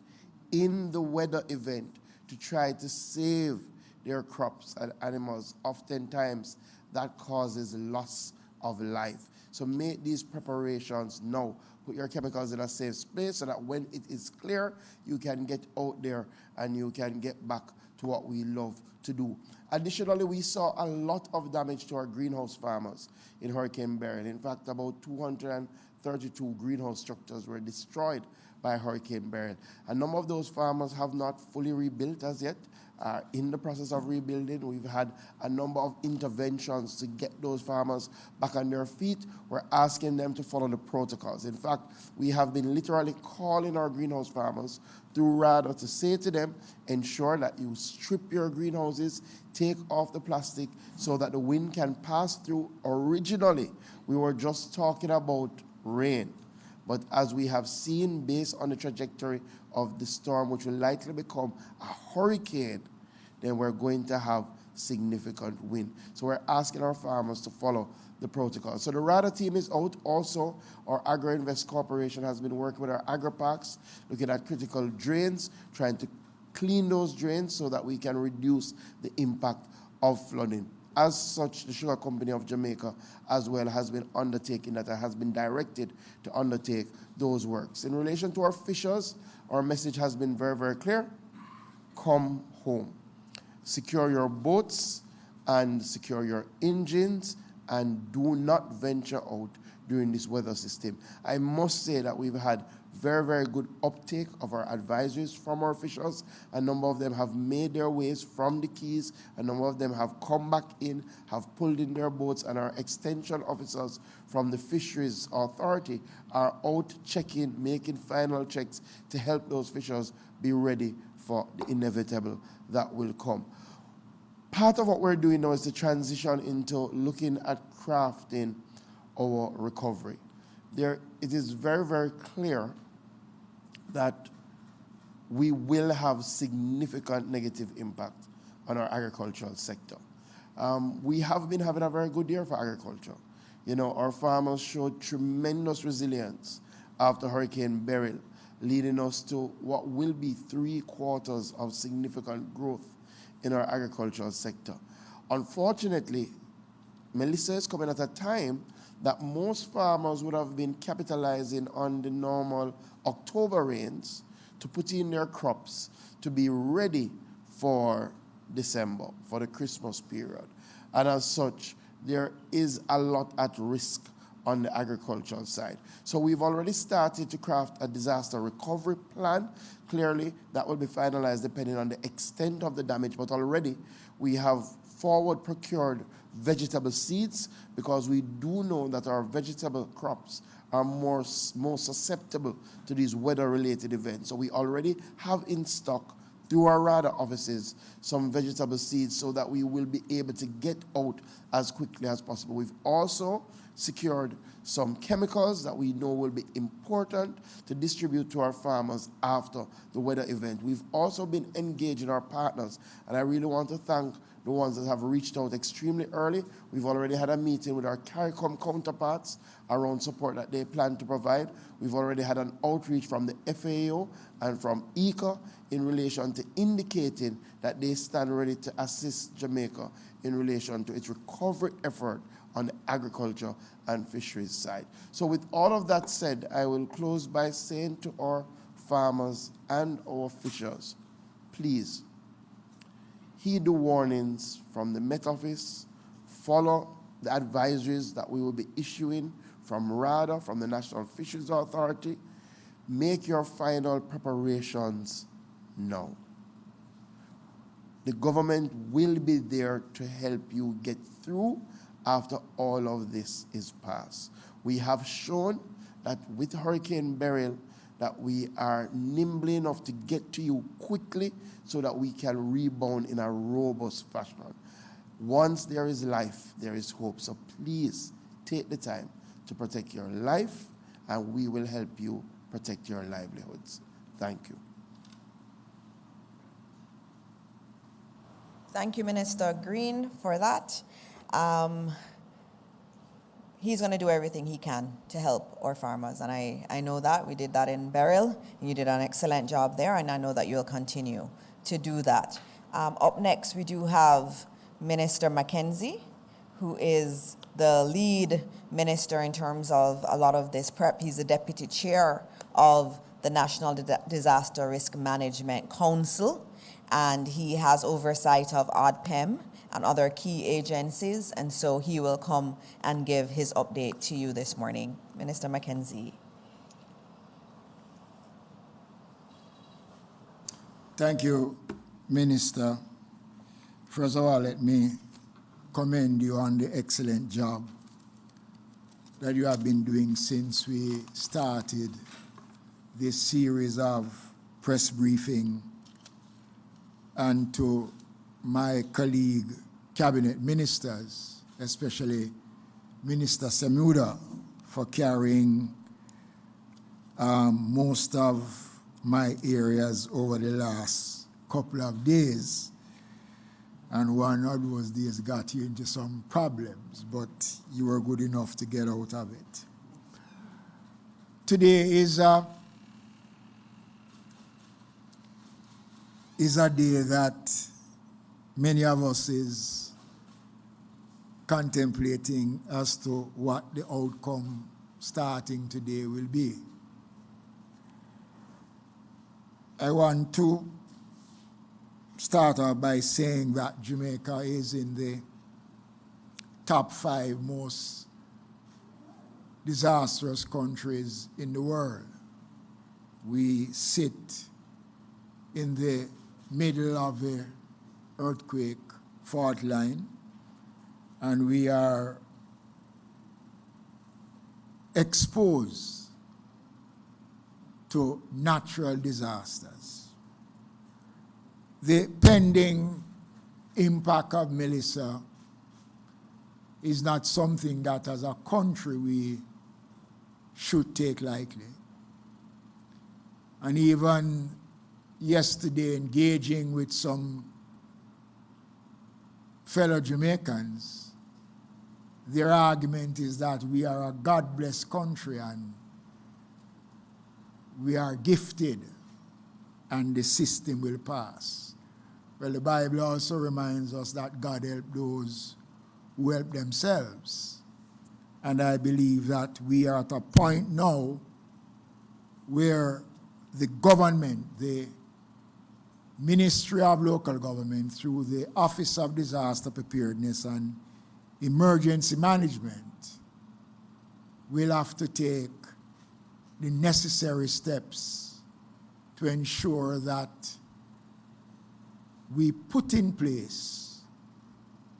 in the weather event to try to save their crops and animals. Oftentimes, that causes loss of life. So make these preparations now. Put your chemicals in a safe place so that when it is clear, you can get out there and you can get back to what we love to do. Additionally, we saw a lot of damage to our greenhouse farmers in Hurricane Beryl. In fact, about 232 greenhouse structures were destroyed by Hurricane Beryl. A number of those farmers have not fully rebuilt as yet. In the process of rebuilding, we've had a number of interventions to get those farmers back on their feet. We're asking them to follow the protocols. In fact, we have been literally calling our greenhouse farmers through RADA to say to them, ensure that you strip your greenhouses, take off the plastic so that the wind can pass through. Originally, we were just talking about rain. But as we have seen, based on the trajectory of the storm, which will likely become a hurricane, then we're going to have significant wind. So we're asking our farmers to follow the protocol. So the RADA team is out. Also, our Agro-Invest Corporation has been working with our agri-parks, looking at critical drains, trying to clean those drains so that we can reduce the impact of flooding. As such, the Sugar Company of Jamaica as well has been undertaking that, has been directed to undertake those works. In relation to our fishers, our message has been very, very clear. Come home. Secure your boats and secure your engines, and do not venture out during this weather system. I must say that we've had very, very good uptake of our advisories from our fishers. A number of them have made their ways from the Keys. A number of them have come back in, have pulled in their boats, and our extension officers from the Fisheries Authority are out checking, making final checks to help those fishers be ready for the inevitable that will come. Part of what we're doing now is to transition into looking at crafting our recovery. It is very, very clear that we will have significant negative impact on our agricultural sector. We have been having a very good year for agriculture. You know, our farmers showed tremendous resilience after Hurricane Beryl, leading us to what will be 3 quarters of significant growth in our agricultural sector. Unfortunately, Melissa is coming at a time that most farmers would have been capitalizing on the normal October rains to put in their crops to be ready for December, for the Christmas period. And as such, there is a lot at risk on the agricultural side. So we've already started to craft a disaster recovery plan. Clearly, that will be finalized depending on the extent of the damage, but already we have forward procured vegetable seeds because we do know that our vegetable crops are more susceptible to these weather-related events. So we already have in stock through our RADA offices some vegetable seeds so that we will be able to get out as quickly as possible. We've also secured some chemicals that we know will be important to distribute to our farmers after the weather event. We've also been engaging our partners, and I really want to thank the ones that have reached out extremely early. We've already had a meeting with our CARICOM counterparts around support that they plan to provide. We've already had an outreach from the FAO and from ECA in relation to indicating that they stand ready to assist Jamaica in relation to its recovery effort on the agriculture and fisheries side. So with all of that said, I will close by saying to our farmers and our fishers, please heed the warnings from the Met Office, follow the advisories that we will be issuing from RADA, from the National Fisheries Authority. Make your final preparations now. The government will be there to help you get through after all of this is passed. We have shown that with Hurricane Beryl that we are nimble enough to get to you quickly so that we can rebound in a robust fashion. Once there is life, there is hope. So please take the time to protect your life, and we will help you protect your livelihoods. Thank you. Thank you, Minister Green, for that. He's going to do everything he can to help our farmers, and I know that. We did that in Beryl. You did an excellent job there, and I know that you'll continue to do that. Up next, we do have Minister Mackenzie, who is the lead minister in terms of a lot of this prep. He's the deputy chair of the National Disaster Risk Management Council, and he has oversight of ODPEM and other key agencies, and so he will come and give his update to you this morning. Minister Mackenzie. Thank you, Minister. First of all, let me commend you on the excellent job that you have been doing since we started this series of press briefing, and to my colleague cabinet ministers, especially Minister Semuda, for carrying most of my areas over the last couple of days. And one of those days got you into some problems, but you were good enough to get out of it. Today is a day that many of us is contemplating as to what the outcome starting today will be. I want to start off by saying that Jamaica is in the top 5 most disastrous countries in the world. We sit in the middle of the earthquake fault line, and we are exposed to natural disasters. the pending impact of Melissa is not something that as a country we should take lightly. And even yesterday, engaging with some fellow Jamaicans, their argument is that we are a God-blessed country and we are gifted and the system will pass. Well, the Bible also reminds us that God helps those who help themselves. And I believe that we are at a point now where the government, the Ministry of Local Government, through the Office of Disaster Preparedness and Emergency Management, will have to take the necessary steps to ensure that we put in place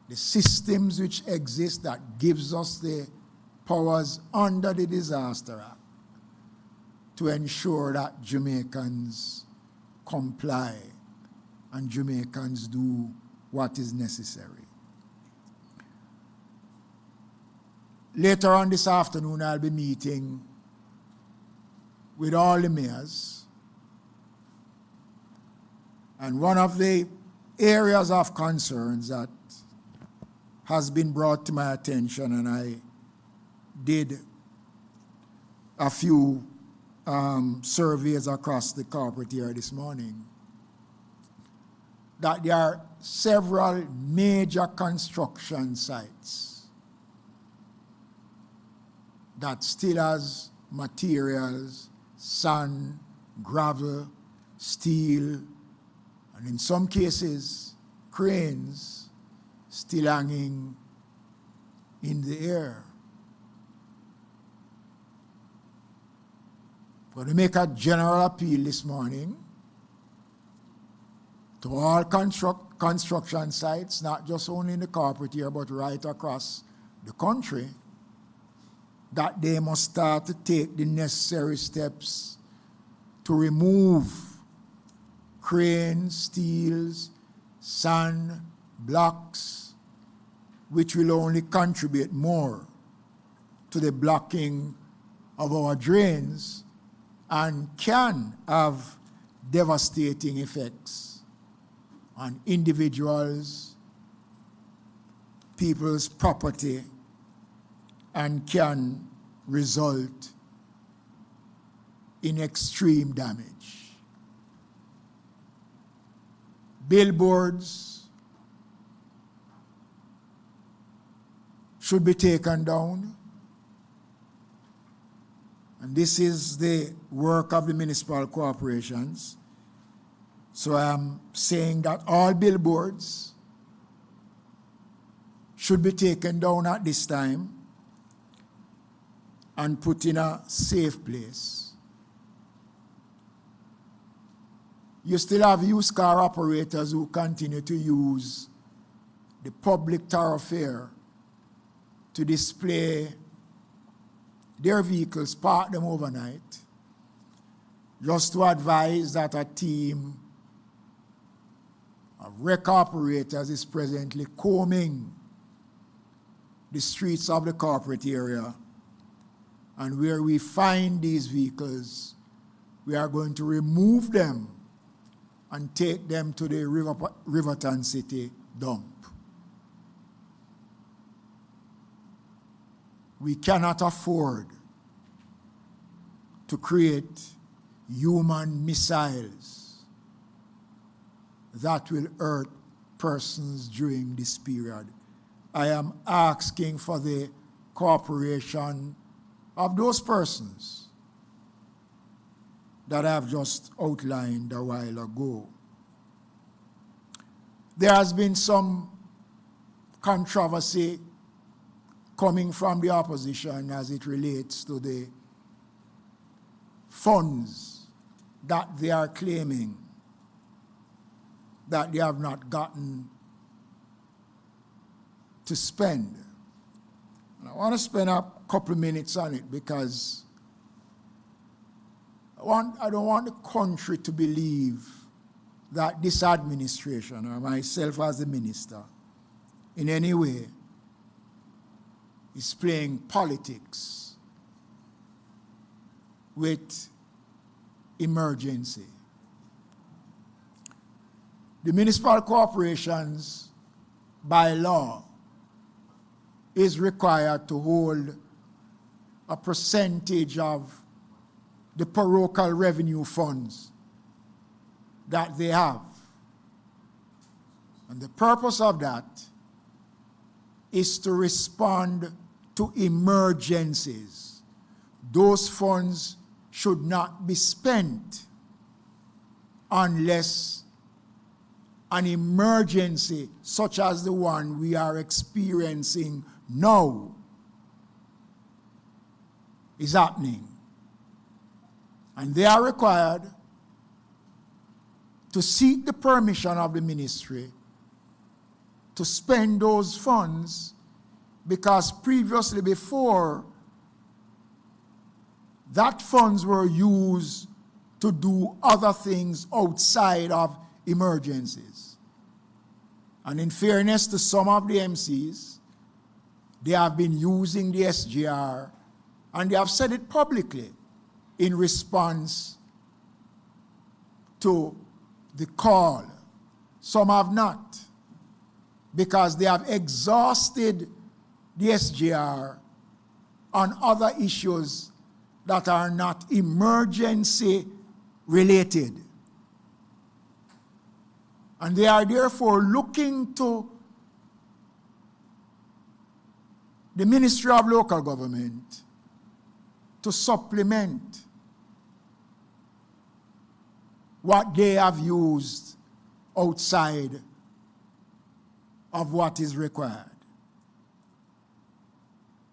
the systems which exist that gives us the powers under the Disaster Act to ensure that Jamaicans comply and Jamaicans do what is necessary. Later on this afternoon, I'll be meeting with all the mayors. And one of the areas of concerns that has been brought to my attention, and I did a few surveys across the corporate here this morning, that there are several major construction sites that still has materials, sand, gravel, steel, and in some cases, cranes still hanging in the air. I'm going to make a general appeal this morning to all construction sites, not just only in the corporate here, but right across the country, that they must start to take the necessary steps to remove cranes, steels, sand, blocks, which will only contribute more to the blocking of our drains and can have devastating effects on individuals, people's property, and can result in extreme damage. Billboards should be taken down. And this is the work of the municipal corporations. So I am saying that all billboards should be taken down at this time and put in a safe place. You still have used car operators who continue to use the public thoroughfare to display their vehicles, park them overnight, just to advise that a team of wreck operators is presently combing the streets of the corporate area, and where we find these vehicles, we are going to remove them and take them to the Riverton City dump. We cannot afford to create human missiles that will hurt persons during this period. I am asking for the cooperation of those persons that I have just outlined a while ago. There has been some controversy coming from the opposition as it relates to the funds that they are claiming that they have not gotten to spend. And I want to spend a couple of minutes on it because I don't want the country to believe that this administration or myself as the minister in any way is playing politics with emergency. The municipal corporations, by law, is required to hold a percentage of the parochial revenue funds that they have. And the purpose of that is to respond to emergencies. Those funds should not be spent unless an emergency such as the one we are experiencing now is happening. And they are required to seek the permission of the ministry to spend those funds, because previously, before, that funds were used to do other things outside of emergencies. And in fairness to some of the MCs, they have been using the SGR, and they have said it publicly in response to the call. Some have not, because they have exhausted the SGR on other issues that are not emergency related. And they are therefore looking to the Ministry of Local Government to supplement what they have used outside of what is required.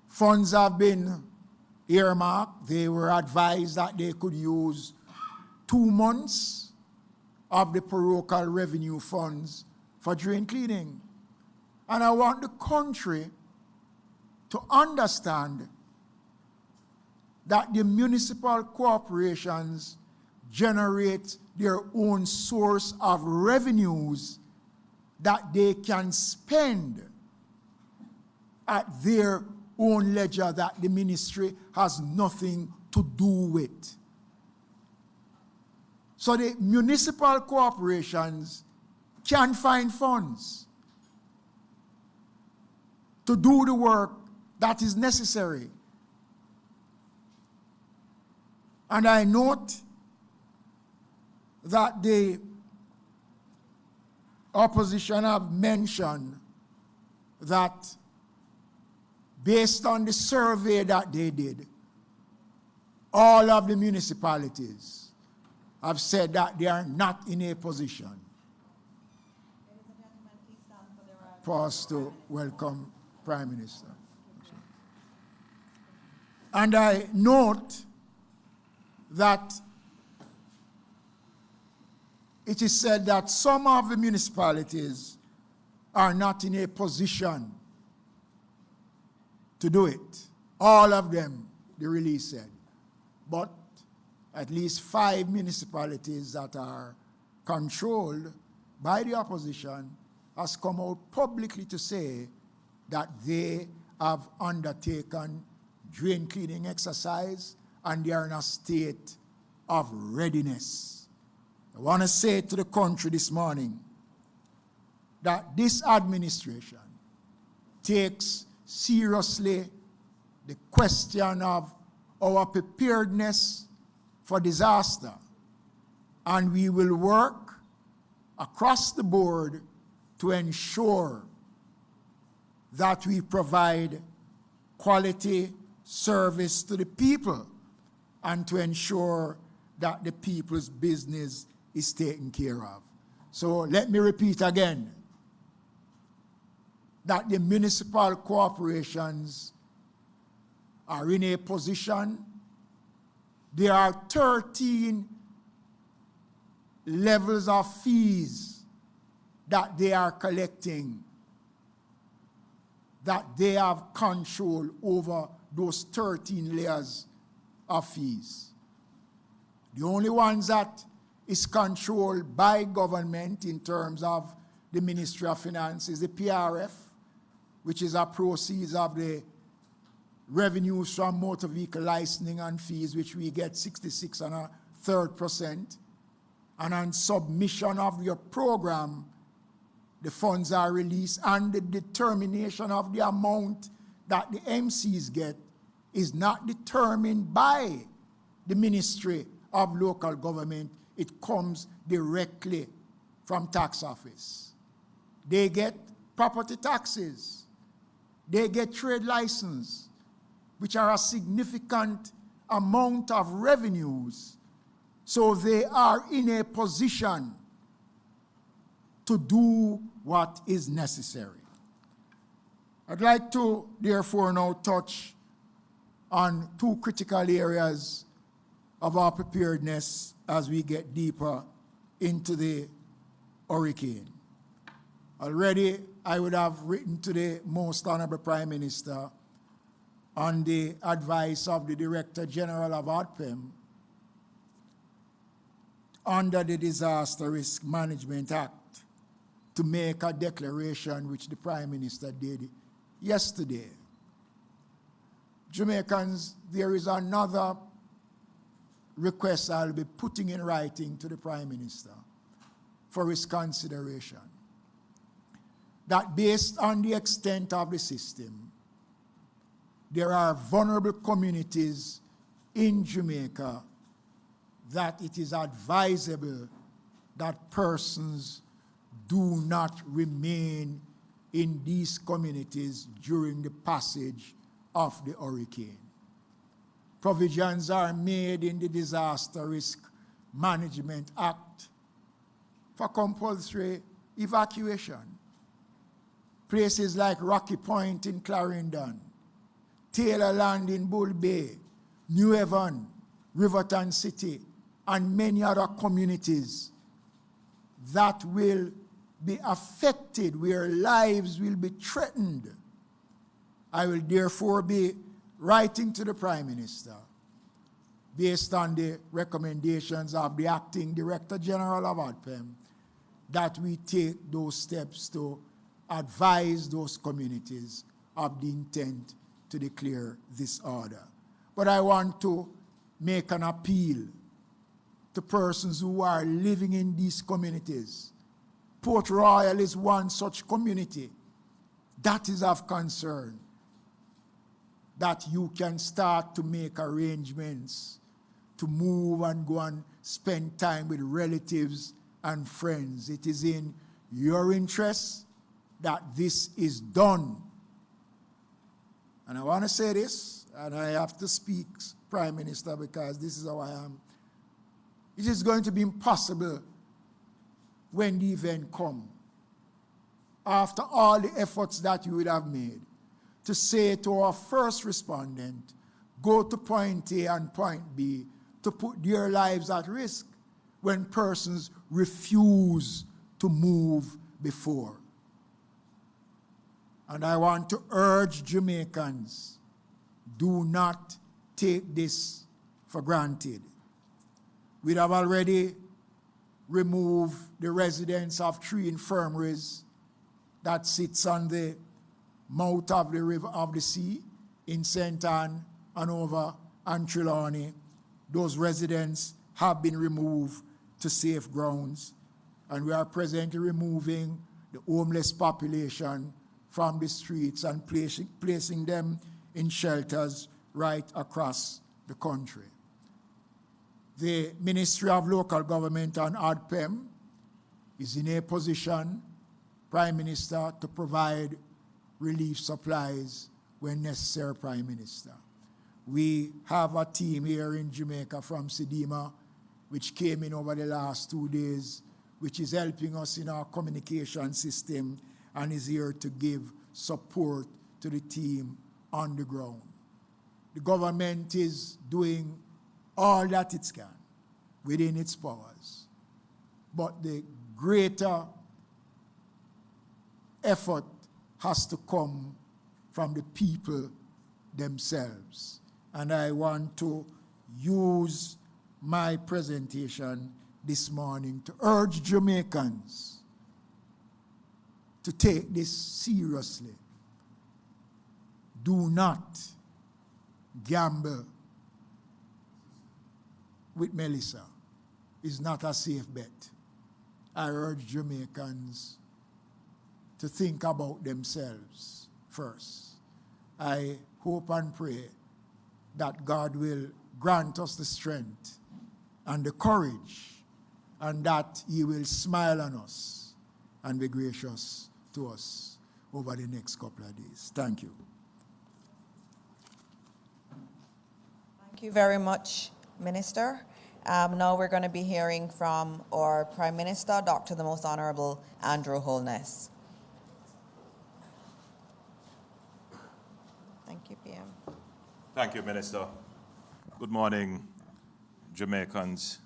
Funds have been earmarked. They were advised that they could use 2 months of the parochial revenue funds for drain cleaning. And I want the country to understand that the municipal corporations generate their own source of revenues that they can spend at their own ledger, that the ministry has nothing to do with. So the municipal corporations can find funds to do the work that is necessary. And I note that the opposition have mentioned that based on the survey that they did, all of the municipalities have said that they are not in a position for us to welcome Prime Minister. And I note that it is said that some of the municipalities are not in a position to do it. All of them, the release said. But at least 5 municipalities that are controlled by the opposition has come out publicly to say that they have undertaken drain cleaning exercise and they are in a state of readiness. I want to say to the country this morning that this administration takes seriously the question of our preparedness for disaster, and we will work across the board to ensure that we provide quality service to the people and to ensure that the people's business is taken care of. So let me repeat again that the municipal corporations are in a position. There are 13 levels of fees that they are collecting, that they have control over those 13 layers of fees. The only ones that is controlled by government in terms of the Ministry of Finance, is the PRF, which is a proceeds of the revenues from motor vehicle licensing and fees, which we get 66 1/3%. And on submission of your program, the funds are released, and the determination of the amount that the MCs get is not determined by the Ministry of Local Government. It comes directly from tax office. They get property taxes. They get trade license, which are a significant amount of revenues. So they are in a position to do what is necessary. I'd like to, therefore, now touch on two critical areas of our preparedness as we get deeper into the hurricane. Already, I would have written to the Most Honorable Prime Minister on the advice of the Director General of ODPEM under the Disaster Risk Management Act to make a declaration, which the Prime Minister did yesterday. Jamaicans, there is another request I'll be putting in writing to the Prime Minister for his consideration. That based on the extent of the system, there are vulnerable communities in Jamaica that it is advisable that persons do not remain in these communities during the passage of the hurricane. Provisions are made in the Disaster Risk Management Act for compulsory evacuation. Places like Rocky Point in Clarendon, Taylor Land in Bull Bay, New Haven, Riverton City, and many other communities that will be affected, where lives will be threatened. I will therefore be writing to the Prime Minister based on the recommendations of the Acting Director General of ODPEM that we take those steps to advise those communities of the intent to declare this order. But I want to make an appeal to persons who are living in these communities. Port Royal is one such community. That is of concern, that you can start to make arrangements to move and go and spend time with relatives and friends. It is in your interest that this is done. And I want to say this, and I have to speak, Prime Minister, because this is how I am. It is going to be impossible when the event comes, after all the efforts that you would have made, to say to our first respondent, go to point A and point B, to put their lives at risk when persons refuse to move before. And I want to urge Jamaicans, do not take this for granted. We have already removed the residents of 3 infirmaries that sits on the mouth of the river of the sea in St. Anne, Hanover, and Trelawney. Those residents have been removed to safe grounds, and we are presently removing the homeless population from the streets and placing them in shelters right across the country. The Ministry of Local Government and ODPEM is in a position, Prime Minister, to provide relief supplies when necessary, Prime Minister. We have a team here in Jamaica from Sedema, which came in over the last 2 days, which is helping us in our communication system and is here to give support to the team on the ground. The government is doing all that it can within its powers, but the greater effort has to come from the people themselves. And I want to use my presentation this morning to urge Jamaicans to take this seriously. Do not gamble with Melissa. It's not a safe bet. I urge Jamaicans to think about themselves first. I hope and pray that God will grant us the strength and the courage, and that He will smile on us and be gracious to us over the next couple of days. Thank you. Thank you very much, Minister. Now we're going to be hearing from our Prime Minister, Dr. the Most Honorable Andrew Holness. Thank you, PM. Thank you, Minister. Good morning, Jamaicans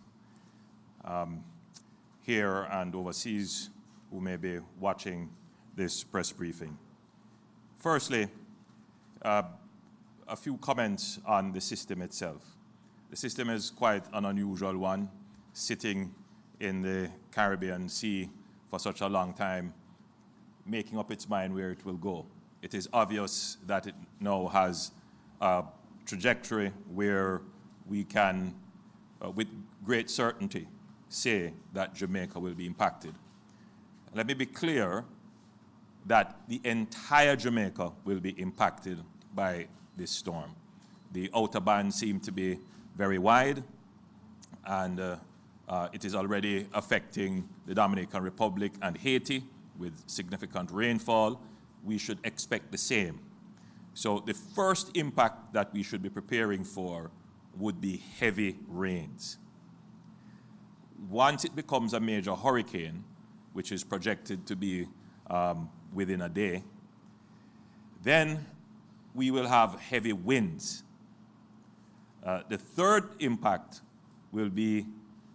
here and overseas who may be watching this press briefing. Firstly, a few comments on the system itself. The system is quite an unusual one, sitting in the Caribbean Sea for such a long time, making up its mind where it will go. It is obvious that it now has a trajectory where we can, with great certainty, say that Jamaica will be impacted. Let me be clear that the entire Jamaica will be impacted by this storm. The outer bands seem to be very wide, and it is already affecting the Dominican Republic and Haiti with significant rainfall. We should expect the same. So the first impact that we should be preparing for would be heavy rains. Once it becomes a major hurricane, which is projected to be within a day, then we will have heavy winds. The third impact will be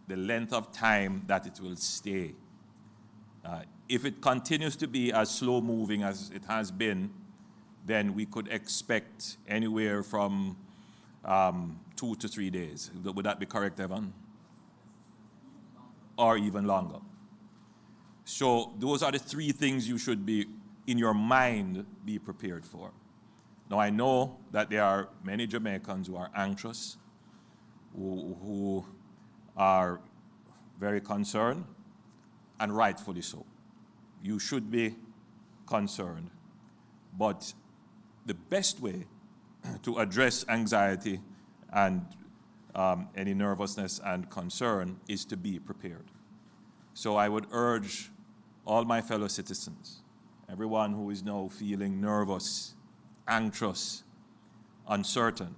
the length of time that it will stay. If it continues to be as slow moving as it has been, then we could expect anywhere from 2 to 3 days. Would that be correct, Evan? Or even longer. So those are the three things you should be, in your mind, be prepared for. Now, I know that there are many Jamaicans who are anxious, who are very concerned, and rightfully so. You should be concerned. But the best way to address anxiety and any nervousness and concern is to be prepared. So I would urge all my fellow citizens, everyone who is now feeling nervous, anxious, uncertain,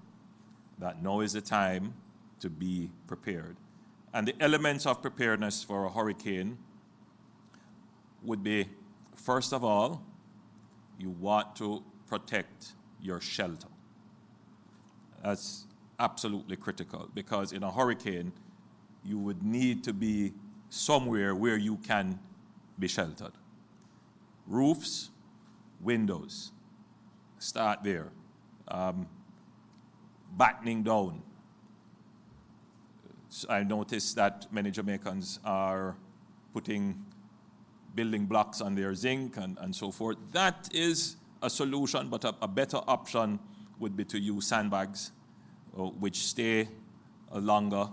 that now is the time to be prepared. And the elements of preparedness for a hurricane would be, first of all, you want to protect your shelter. That's absolutely critical, because in a hurricane, you would need to be somewhere where you can be sheltered. Roofs, windows, start there. Battening down. I noticed that many Jamaicans are putting building blocks on their zinc and so forth. That is a solution, but a better option would be to use sandbags, which stay longer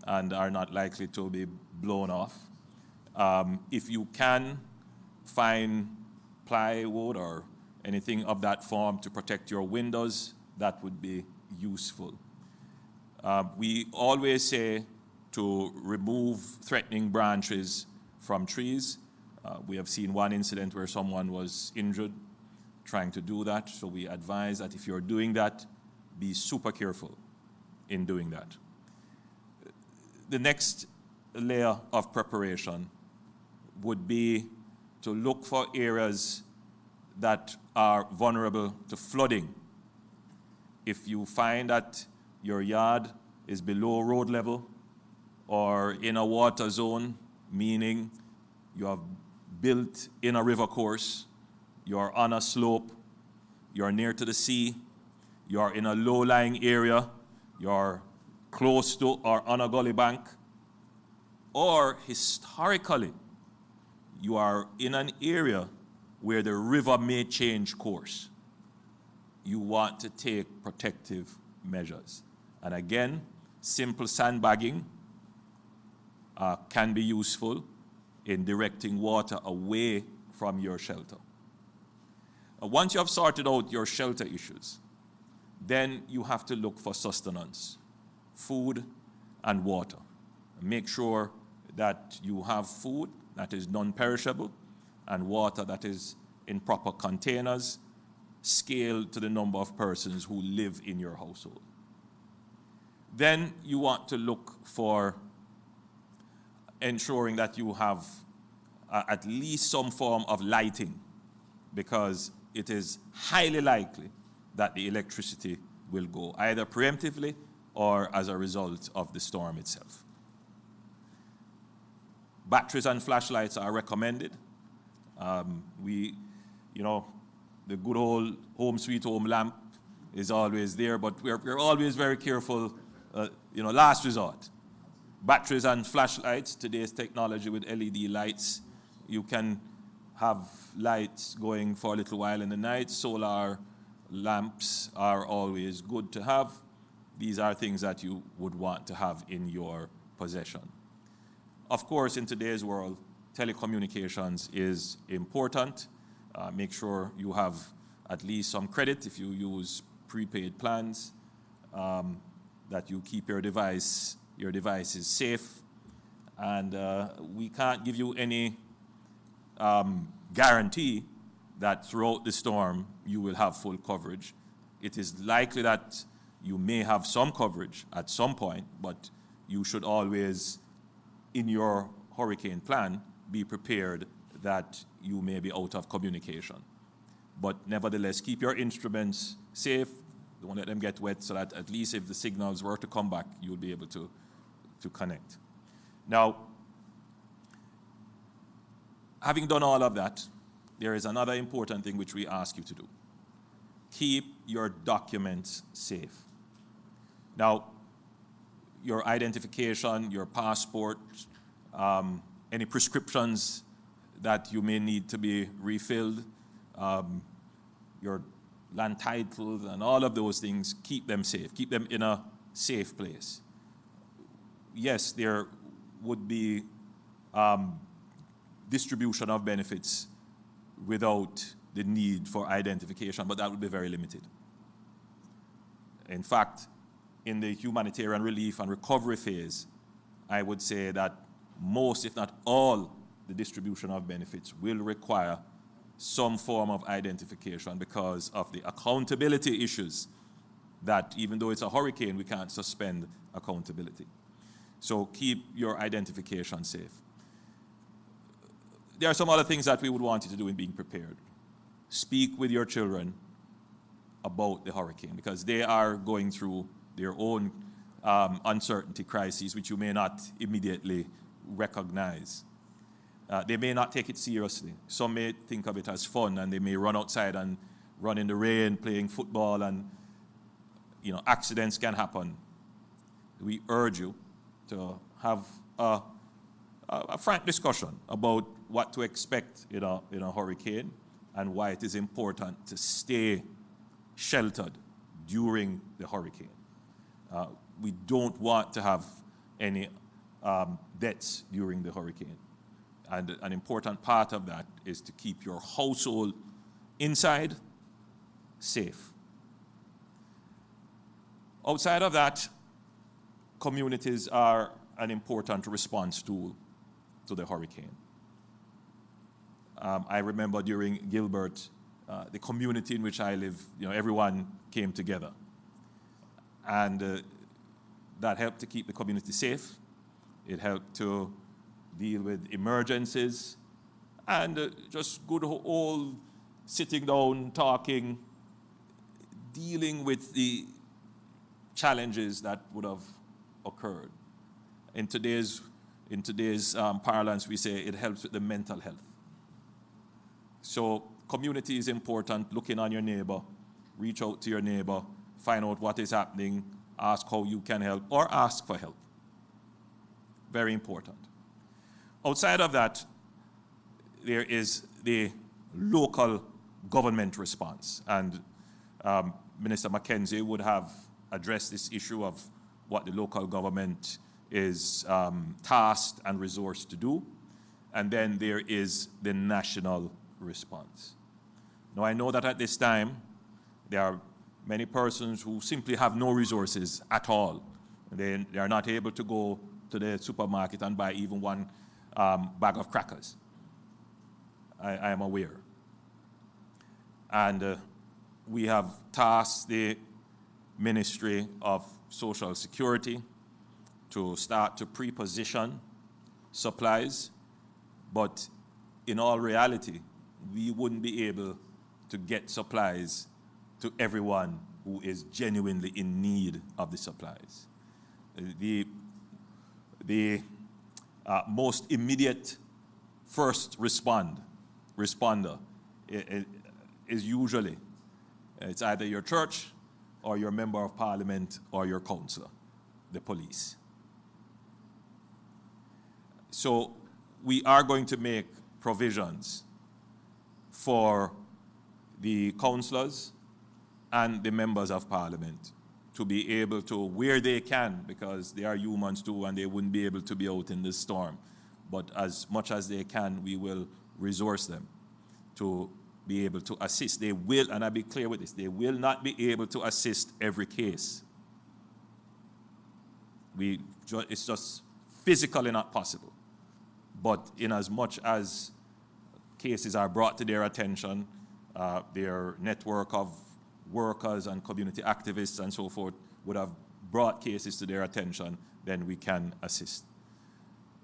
and are not likely to be blown off. If you can find plywood or anything of that form to protect your windows, that would be useful. We always say to remove threatening branches from trees. We have seen one incident where someone was injured trying to do that, so we advise that if you're doing that, be super careful in doing that. The next layer of preparation would be to look for areas that are vulnerable to flooding. If you find that your yard is below road level or in a water zone, meaning you have built in a river course, you're on a slope, you're near to the sea, you're in a low-lying area, you're close to or on a gully bank, or historically, you are in an area where the river may change course, you want to take protective measures. And again, simple sandbagging can be useful in directing water away from your shelter. Once you have sorted out your shelter issues, then you have to look for sustenance, food and water. Make sure that you have food that is non-perishable and water that is in proper containers, scaled to the number of persons who live in your household. Then you want to look for ensuring that you have at least some form of lighting, because it is highly likely that the electricity will go, either preemptively or as a result of the storm itself. Batteries and flashlights are recommended. The good old home sweet home lamp is always there, but we're always very careful, last resort. Batteries and flashlights, today's technology with LED lights, you can have lights going for a little while in the night. Solar lamps are always good to have. These are things that you would want to have in your possession. Of course, in today's world, telecommunications is important. Make sure you have at least some credit if you use prepaid plans, that you keep your devices safe. And we can't give you any guarantee that throughout the storm you will have full coverage. It is likely that you may have some coverage at some point, but you should always, in your hurricane plan, be prepared that you may be out of communication. But nevertheless, keep your instruments safe. Don't let them get wet, so that at least if the signals were to come back, you'll be able to connect. Now, having done all of that, there is another important thing which we ask you to do. Keep your documents safe. Now, your identification, your passport, any prescriptions that you may need to be refilled, your land titles and all of those things, keep them safe. Keep them in a safe place. Yes, there would be distribution of benefits without the need for identification, but that would be very limited. In fact, in the humanitarian relief and recovery phase, I would say that most, if not all, the distribution of benefits will require some form of identification because of the accountability issues that, even though it's a hurricane, we can't suspend accountability. So keep your identification safe. There are some other things that we would want you to do in being prepared. Speak with your children about the hurricane, because they are going through their own uncertainty crises, which you may not immediately recognize. They may not take it seriously. Some may think of it as fun, and they may run outside and run in the rain playing football, and accidents can happen. We urge you to have a frank discussion about what to expect in a hurricane and why it is important to stay sheltered during the hurricane. We don't want to have any deaths during the hurricane. And an important part of that is to keep your household inside safe. Outside of that, communities are an important response tool to the hurricane. I remember during Gilbert, the community in which I live, everyone came together. And that helped to keep the community safe. It helped to deal with emergencies, and just good old sitting down, talking, dealing with the challenges that would have occurred. In today's parlance, we say it helps with the mental health. So community is important. Looking on your neighbor, reach out to your neighbor, find out what is happening, ask how you can help, or ask for help. Very important. Outside of that, there is the local government response. And Minister Mackenzie would have addressed this issue of what the local government is tasked and resourced to do. And then there is the national response. Now, I know that at this time, there are many persons who simply have no resources at all. They are not able to go to the supermarket and buy even one bag of crackers. I am aware. And we have tasked the Ministry of Social Security to start to pre-position supplies, but in all reality, we wouldn't be able to get supplies to everyone who is genuinely in need of the supplies. The most immediate first responder is usually, it's either your church or your member of parliament or your councillor, the police. So we are going to make provisions for the councillors and the members of parliament to be able to, where they can, because they are humans too and they wouldn't be able to be out in this storm, but as much as they can, we will resource them to be able to assist. They will, and I'll be clear with this, they will not be able to assist every case. It's just physically not possible. But in as much as cases are brought to their attention, their network of workers and community activists and so forth would have brought cases to their attention, then we can assist.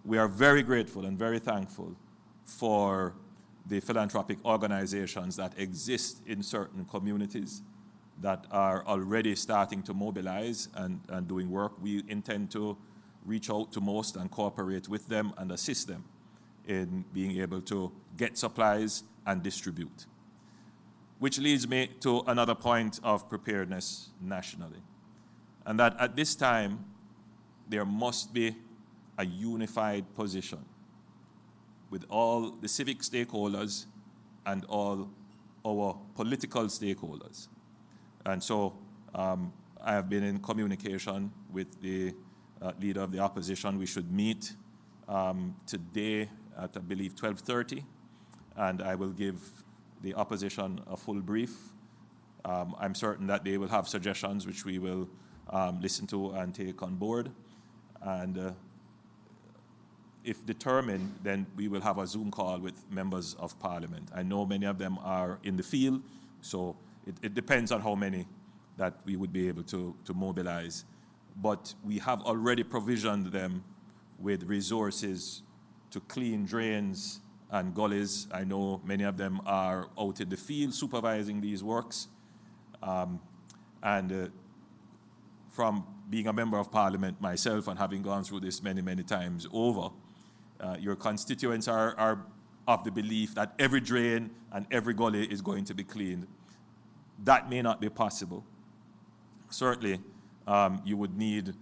We are very grateful and very thankful for the philanthropic organizations that exist in certain communities that are already starting to mobilize and doing work. We intend to reach out to most and cooperate with them and assist them in being able to get supplies and distribute. Which leads me to another point of preparedness nationally. And that at this time, there must be a unified position with all the civic stakeholders and all our political stakeholders. And so I have been in communication with the leader of the opposition. We should meet today at, I believe, 12:30, and I will give the opposition a full brief. I'm certain that they will have suggestions which we will listen to and take on board. And if determined, then we will have a Zoom call with members of parliament. I know many of them are in the field, so it depends on how many that we would be able to mobilize. But we have already provisioned them with resources to clean drains and gullies. I know many of them are out in the field supervising these works. From being a member of parliament myself and having gone through this many, many times over, your constituents are of the belief that every drain and every gully is going to be cleaned. That may not be possible. Certainly, you would need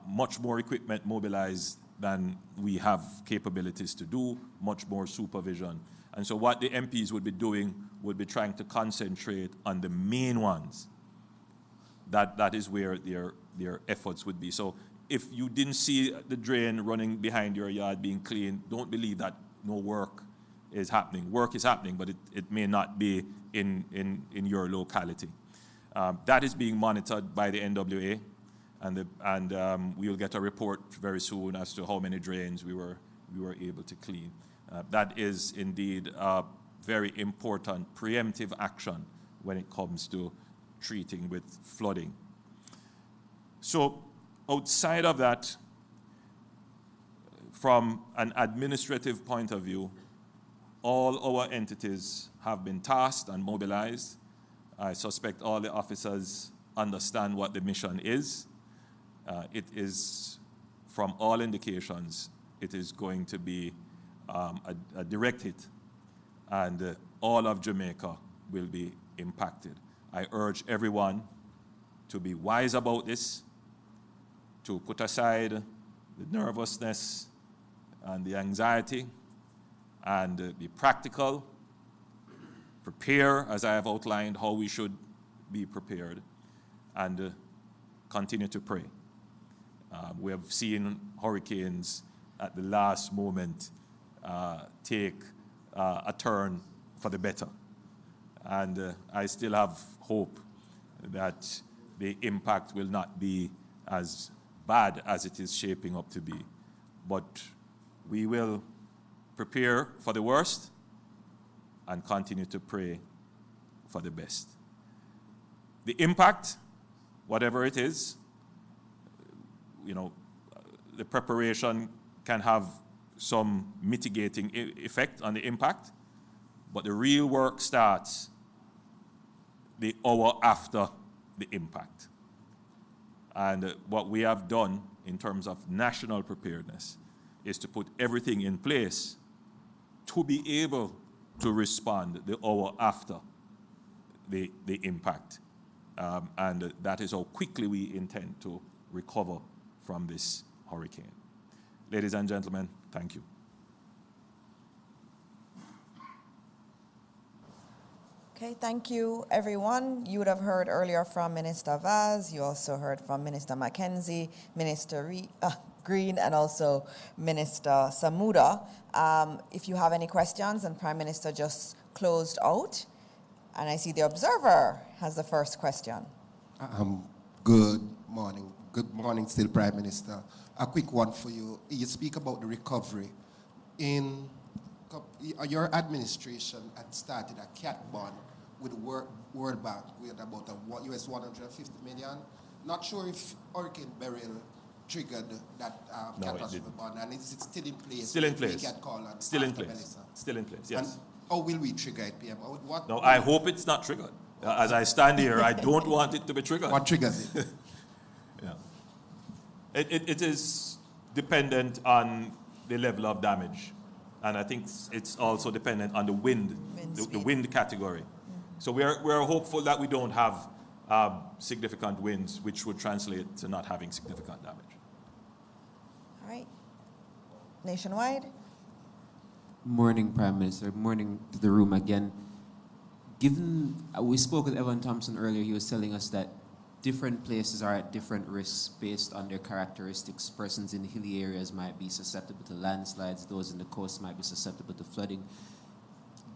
much more equipment mobilized than we have capabilities to do, much more supervision. And so what the MPs would be doing would be trying to concentrate on the main ones. That is where their efforts would be. So if you didn't see the drain running behind your yard being cleaned, don't believe that no work is happening. Work is happening, but it may not be in your locality. That is being monitored by the NWA, and we'll get a report very soon as to how many drains we were able to clean. That is indeed a very important preemptive action when it comes to treating with flooding. So outside of that, from an administrative point of view, all our entities have been tasked and mobilized. I suspect all the officers understand what the mission is. It is, from all indications, it is going to be a direct hit, and all of Jamaica will be impacted. I urge everyone to be wise about this, to put aside the nervousness, and the anxiety, and be practical, prepare, as I have outlined, how we should be prepared, and continue to pray. We have seen hurricanes at the last moment take a turn for the better. And I still have hope that the impact will not be as bad as it is shaping up to be. But we will prepare for the worst and continue to pray for the best. The impact, whatever it is, the preparation can have some mitigating effect on the impact, but the real work starts the hour after the impact. And what we have done in terms of national preparedness is to put everything in place to be able to respond the hour after the impact. And that is how quickly we intend to recover from this hurricane. Ladies and gentlemen, thank you. Okay, thank you, everyone. You would have heard earlier from Minister Vaz. You also heard from Minister Mackenzie, Minister Green, and also Minister Samuda. If you have any questions, and Prime Minister just closed out, and I see the Observer has the first question. Good morning. Good morning, still Prime Minister. A quick one for you. You speak about the recovery. In your administration had started a cat bond with the World Bank with about US $150 million. Not sure if Hurricane Beryl triggered that catastrophe bond, and is it still in place? Still in place. Still in place. Melissa. Still in place, yes. And how will we trigger it, PM? No, I hope it's not triggered. As I stand here, I don't want it to be triggered. What triggers it? Yeah. It is dependent on the level of damage. And I think it's also dependent on the wind, the wind category. Mm-hmm. So we're hopeful that we don't have significant winds, which would translate to not having significant damage. All right. Nationwide. Morning, Prime Minister. Morning to the room again. Given, we spoke with Evan Thompson earlier, he was telling us that different places are at different risks based on their characteristics. Persons in hilly areas might be susceptible to landslides, those in the coast might be susceptible to flooding.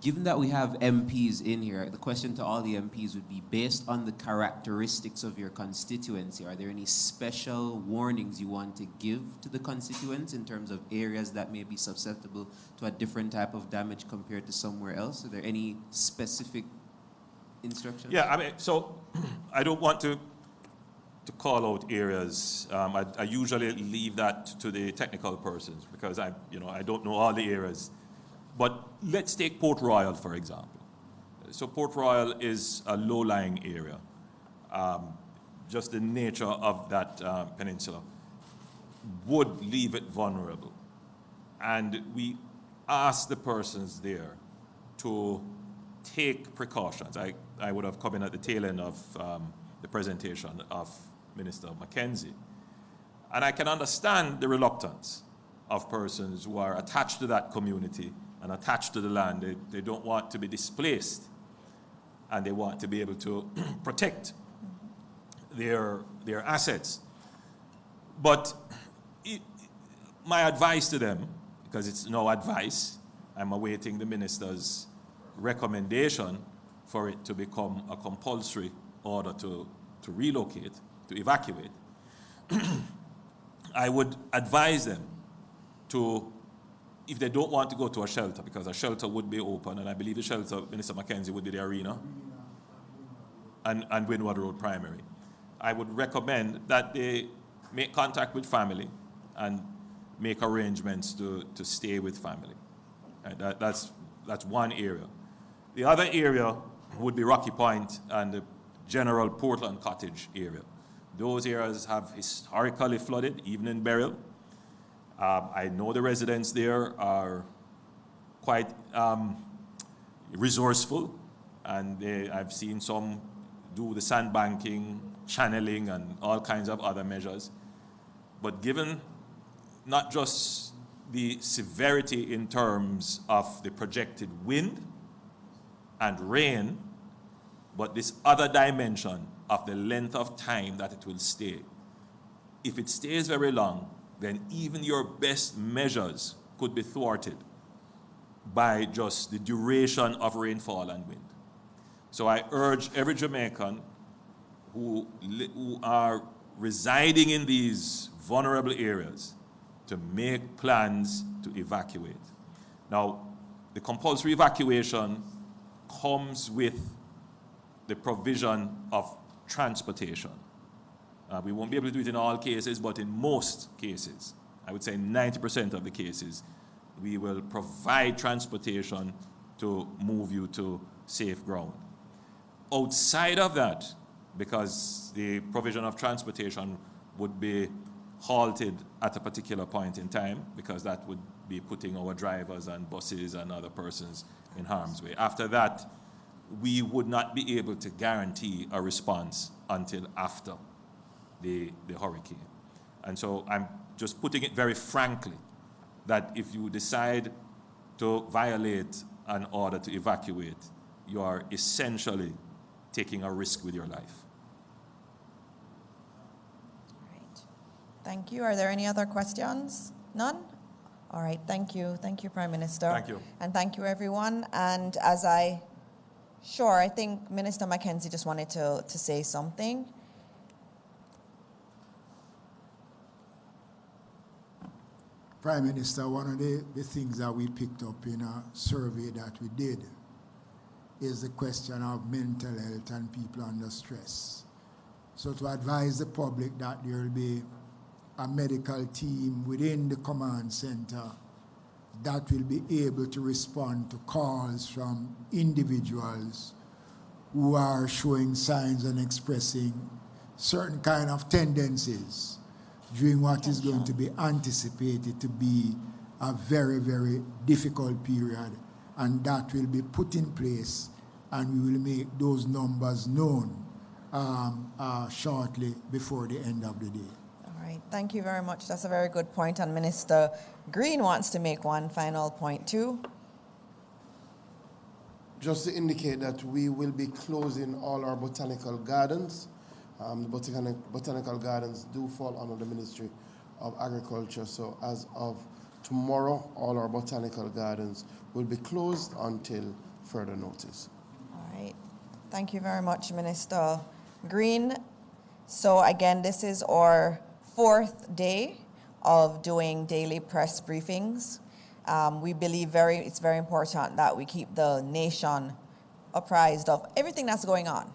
Given that we have MPs in here, the question to all the MPs would be, based on the characteristics of your constituency, are there any special warnings you want to give to the constituents in terms of areas that may be susceptible to a different type of damage compared to somewhere else? Are there any specific instructions? Yeah, I mean, so I don't want to call out areas. I usually leave that to the technical persons because I don't know all the areas. But let's take Port Royal, for example. So Port Royal is a low-lying area. Just the nature of that peninsula would leave it vulnerable. And we ask the persons there to take precautions. I would have come in at the tail end of the presentation of Minister Mackenzie. And I can understand the reluctance of persons who are attached to that community and attached to the land. They don't want to be displaced, and they want to be able to protect their assets. But my advice to them, because it's no advice, I'm awaiting the minister's recommendation for it to become a compulsory order to relocate, to evacuate. I would advise them to, if they don't want to go to a shelter, because a shelter would be open, and I believe the shelter, Minister Mackenzie, would be the arena and Windward Road Primary. I would recommend that they make contact with family and make arrangements to stay with family. Right? That's one area. The other area would be Rocky Point and the general Portland Cottage area. Those areas have historically flooded, even in Beryl. I know the residents there are quite resourceful, and I've seen some do the sandbanking, channeling, and all kinds of other measures. But given not just the severity in terms of the projected wind and rain, but this other dimension of the length of time that it will stay. If it stays very long, then even your best measures could be thwarted by just the duration of rainfall and wind. So I urge every Jamaican who are residing in these vulnerable areas to make plans to evacuate. Now, the compulsory evacuation comes with the provision of transportation. We won't be able to do it in all cases, but in most cases, I would say 90% of the cases, we will provide transportation to move you to safe ground. Outside of that, because the provision of transportation would be halted at a particular point in time, because that would be putting our drivers and buses and other persons in harm's way. After that, we would not be able to guarantee a response until after the hurricane. And so I'm just putting it very frankly that if you decide to violate an order to evacuate, you are essentially taking a risk with your life. Right. Thank you. Are there any other questions? None? All right. Thank you. Thank you, Prime Minister. Thank you. And thank you, everyone. And I think Minister Mackenzie just wanted to say something. Prime Minister, one of the things that we picked up in a survey that we did is the question of mental health and people under stress. So to advise the public that there will be a medical team within the command center that will be able to respond to calls from individuals who are showing signs and expressing certain kind of tendencies during what is going to be anticipated to be a very, very difficult period, and that will be put in place, and we will make those numbers known shortly before the end of the day. All right, thank you very much. That's a very good point, and Minister Green wants to make one final point too. Just to indicate that we will be closing all our botanical gardens. The botanical gardens do fall under the Ministry of Agriculture, so as of tomorrow, all our botanical gardens will be closed until further notice. All right. Thank you very much, Minister Green. So again, this is our 4th day of doing daily press briefings. We believe it's very important that we keep the nation apprised of everything that's going on.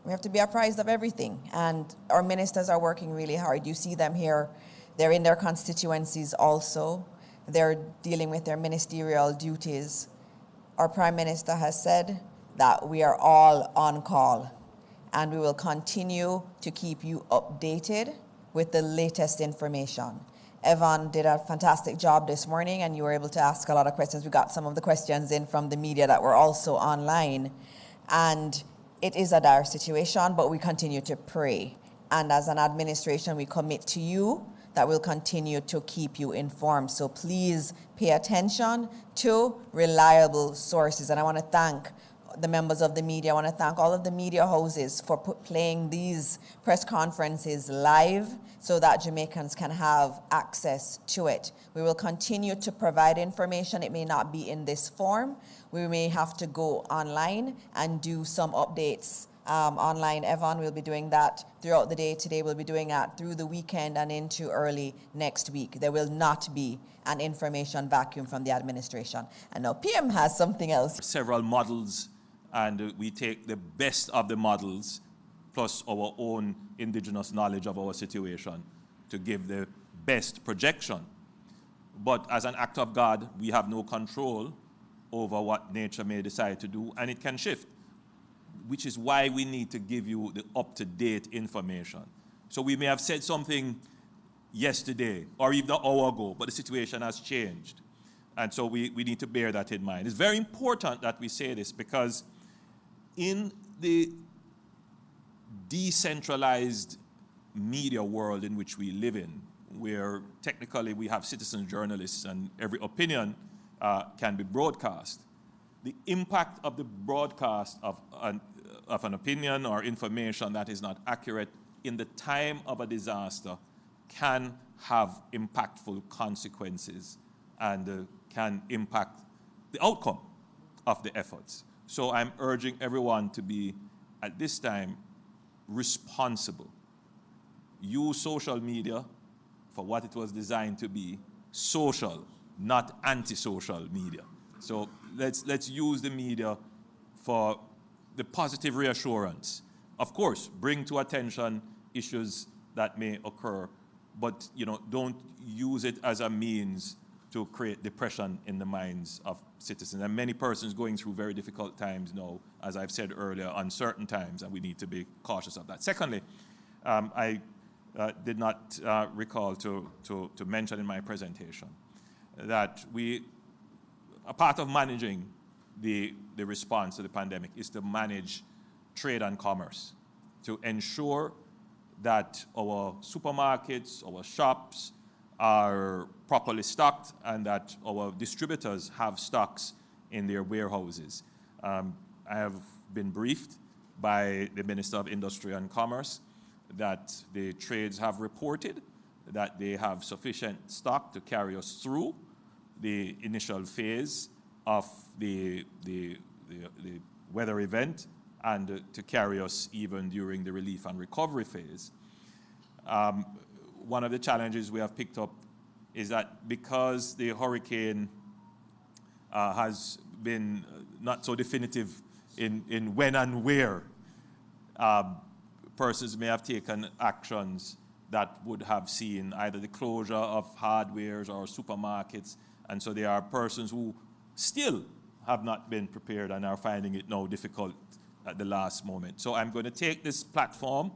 We have to be apprised of everything, and our ministers are working really hard. You see them here. They're in their constituencies also. They're dealing with their ministerial duties. Our Prime Minister has said that we are all on call, and we will continue to keep you updated with the latest information. Evan did a fantastic job this morning, and you were able to ask a lot of questions. We got some of the questions in from the media that were also online, and it is a dire situation, but we continue to pray. And as an administration, we commit to you that we'll continue to keep you informed. So please pay attention to reliable sources. And I want to thank the members of the media. I want to thank all of the media houses for playing these press conferences live so that Jamaicans can have access to it. We will continue to provide information. It may not be in this form. We may have to go online and do some updates online. Evan will be doing that throughout the day. Today we'll be doing that through the weekend and into early next week. There will not be an information vacuum from the administration. And now PM has something else. Several models, and we take the best of the models plus our own indigenous knowledge of our situation to give the best projection. But as an act of God, we have no control over what nature may decide to do, and it can shift, which is why we need to give you the up-to-date information. So we may have said something yesterday or even an hour ago, but the situation has changed. And so we need to bear that in mind. It's very important that we say this, because in the decentralized media world in which we live in, where technically we have citizen journalists and every opinion can be broadcast. The impact of the broadcast of an opinion or information that is not accurate in the time of a disaster can have impactful consequences and can impact the outcome of the efforts. So I'm urging everyone to be, at this time, responsible. Use social media for what it was designed to be, social, not anti-social media. So let's use the media for the positive reassurance. Of course, bring to attention issues that may occur, but don't use it as a means to create depression in the minds of citizens. And many persons going through very difficult times now, as I've said earlier, uncertain times, and we need to be cautious of that. Secondly, I did not recall to mention in my presentation that a part of managing the response to the pandemic is to manage trade and commerce, to ensure that our supermarkets, our shops are properly stocked and that our distributors have stocks in their warehouses. I have been briefed by the Minister of Industry and Commerce that the trades have reported that they have sufficient stock to carry us through the initial phase of the weather event and to carry us even during the relief and recovery phase. One of the challenges we have picked up is that because the hurricane has been not so definitive in when and where, persons may have taken actions that would have seen either the closure of hardwares or supermarkets, and so there are persons who still have not been prepared and are finding it now difficult at the last moment. So I'm going to take this platform.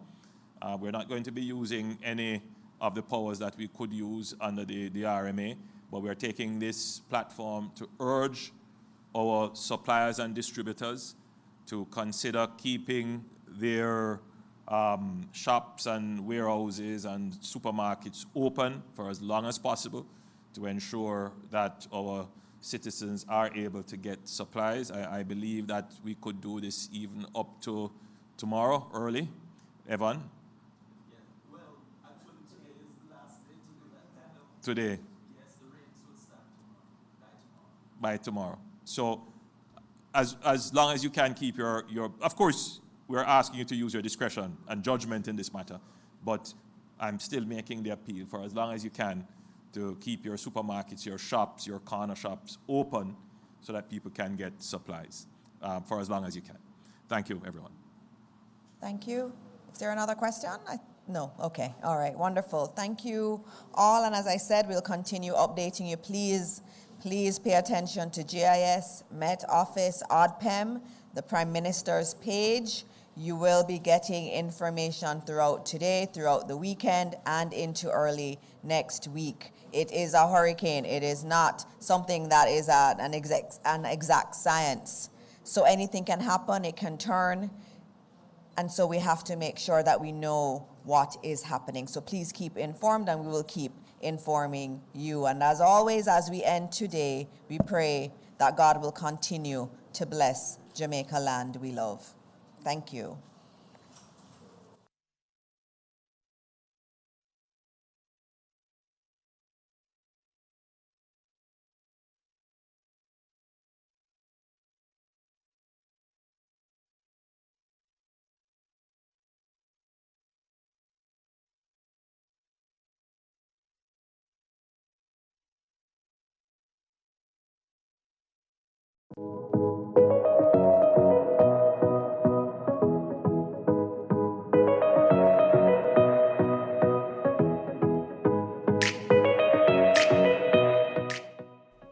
We're not going to be using any of the powers that we could use under the RMA, but we're taking this platform to urge our suppliers and distributors to consider keeping their shops and warehouses and supermarkets open for as long as possible to ensure that our citizens are able to get supplies. I believe that we could do this even up to tomorrow early. Evan? Yeah, well, actually today is the last day to do that kind of... Today? Yes, the rains will start by tomorrow. So as long as you can keep your of course, we're asking you to use your discretion and judgment in this matter, but I'm still making the appeal for as long as you can to keep your supermarkets, your shops, your corner shops open so that people can get supplies for as long as you can. Thank you, everyone. Thank you. Is there another question? No. Okay. All right. Wonderful. Thank you all. And as I said, we'll continue updating you. Please pay attention to GIS, Met Office, ODPEM, the Prime Minister's page. You will be getting information throughout today, throughout the weekend, and into early next week. It is a hurricane. It is not something that is an exact science. So anything can happen. It can turn. And so we have to make sure that we know what is happening. So please keep informed, and we will keep informing you. And as always, as we end today, we pray that God will continue to bless Jamaica land we love. Thank you.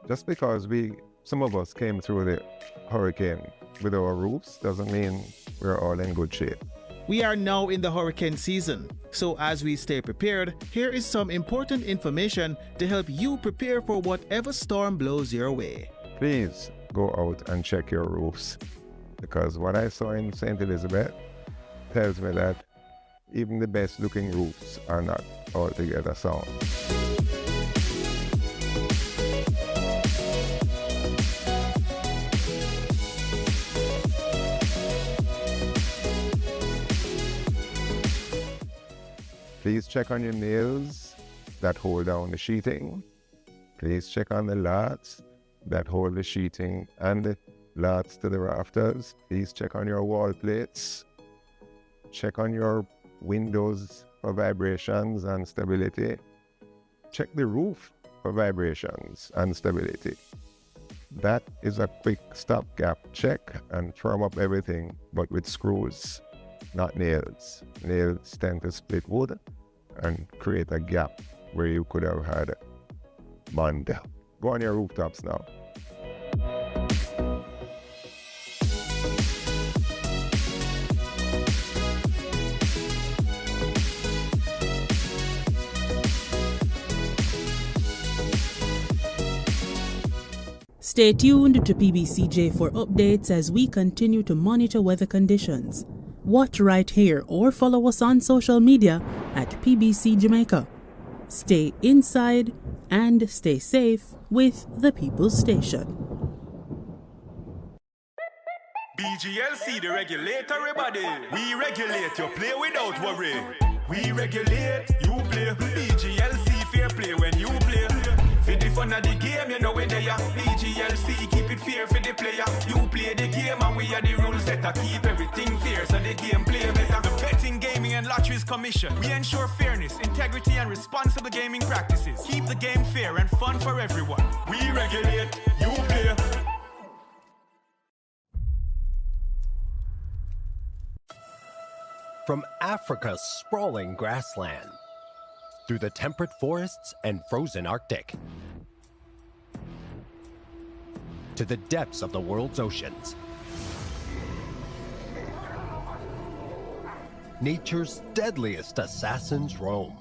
Just because some of us came through the hurricane with our roofs doesn't mean we're all in good shape. We are now in the hurricane season, so as we stay prepared, here is some important information to help you prepare for whatever storm blows your way. Please go out and check your roofs, because what I saw in St. Elizabeth tells me that even the best looking roofs are not altogether sound. Please check on your nails that hold down the sheeting. Please check on the lats that hold the sheeting and the lats to the rafters. Please check on your wall plates. Check on your windows for vibrations and stability. Check the roof for vibrations and stability. That is a quick stopgap check and firm up everything, but with screws, not nails. Nails tend to split wood and create a gap where you could have had mud. Go on your rooftops now. Stay tuned to PBCJ for updates as we continue to monitor weather conditions. Watch right here or follow us on social media at PBCJamaica. Stay inside and stay safe with the People's Station. BGLC, the regulatory body. We regulate, you play without worry. We regulate, you play. BGLC, fair play when you play. For the fun of the game, you know where they are. BGLC, keep it fair for the player. You play the game and we are the rules setter. Keep everything fair so the game play better. The Betting, Gaming and Lotteries Commission. We ensure fairness, integrity and responsible gaming practices. Keep the game fair and fun for everyone. We regulate, you play. From Africa's sprawling grassland, through the temperate forests and frozen Arctic, to the depths of the world's oceans, nature's deadliest assassins roam.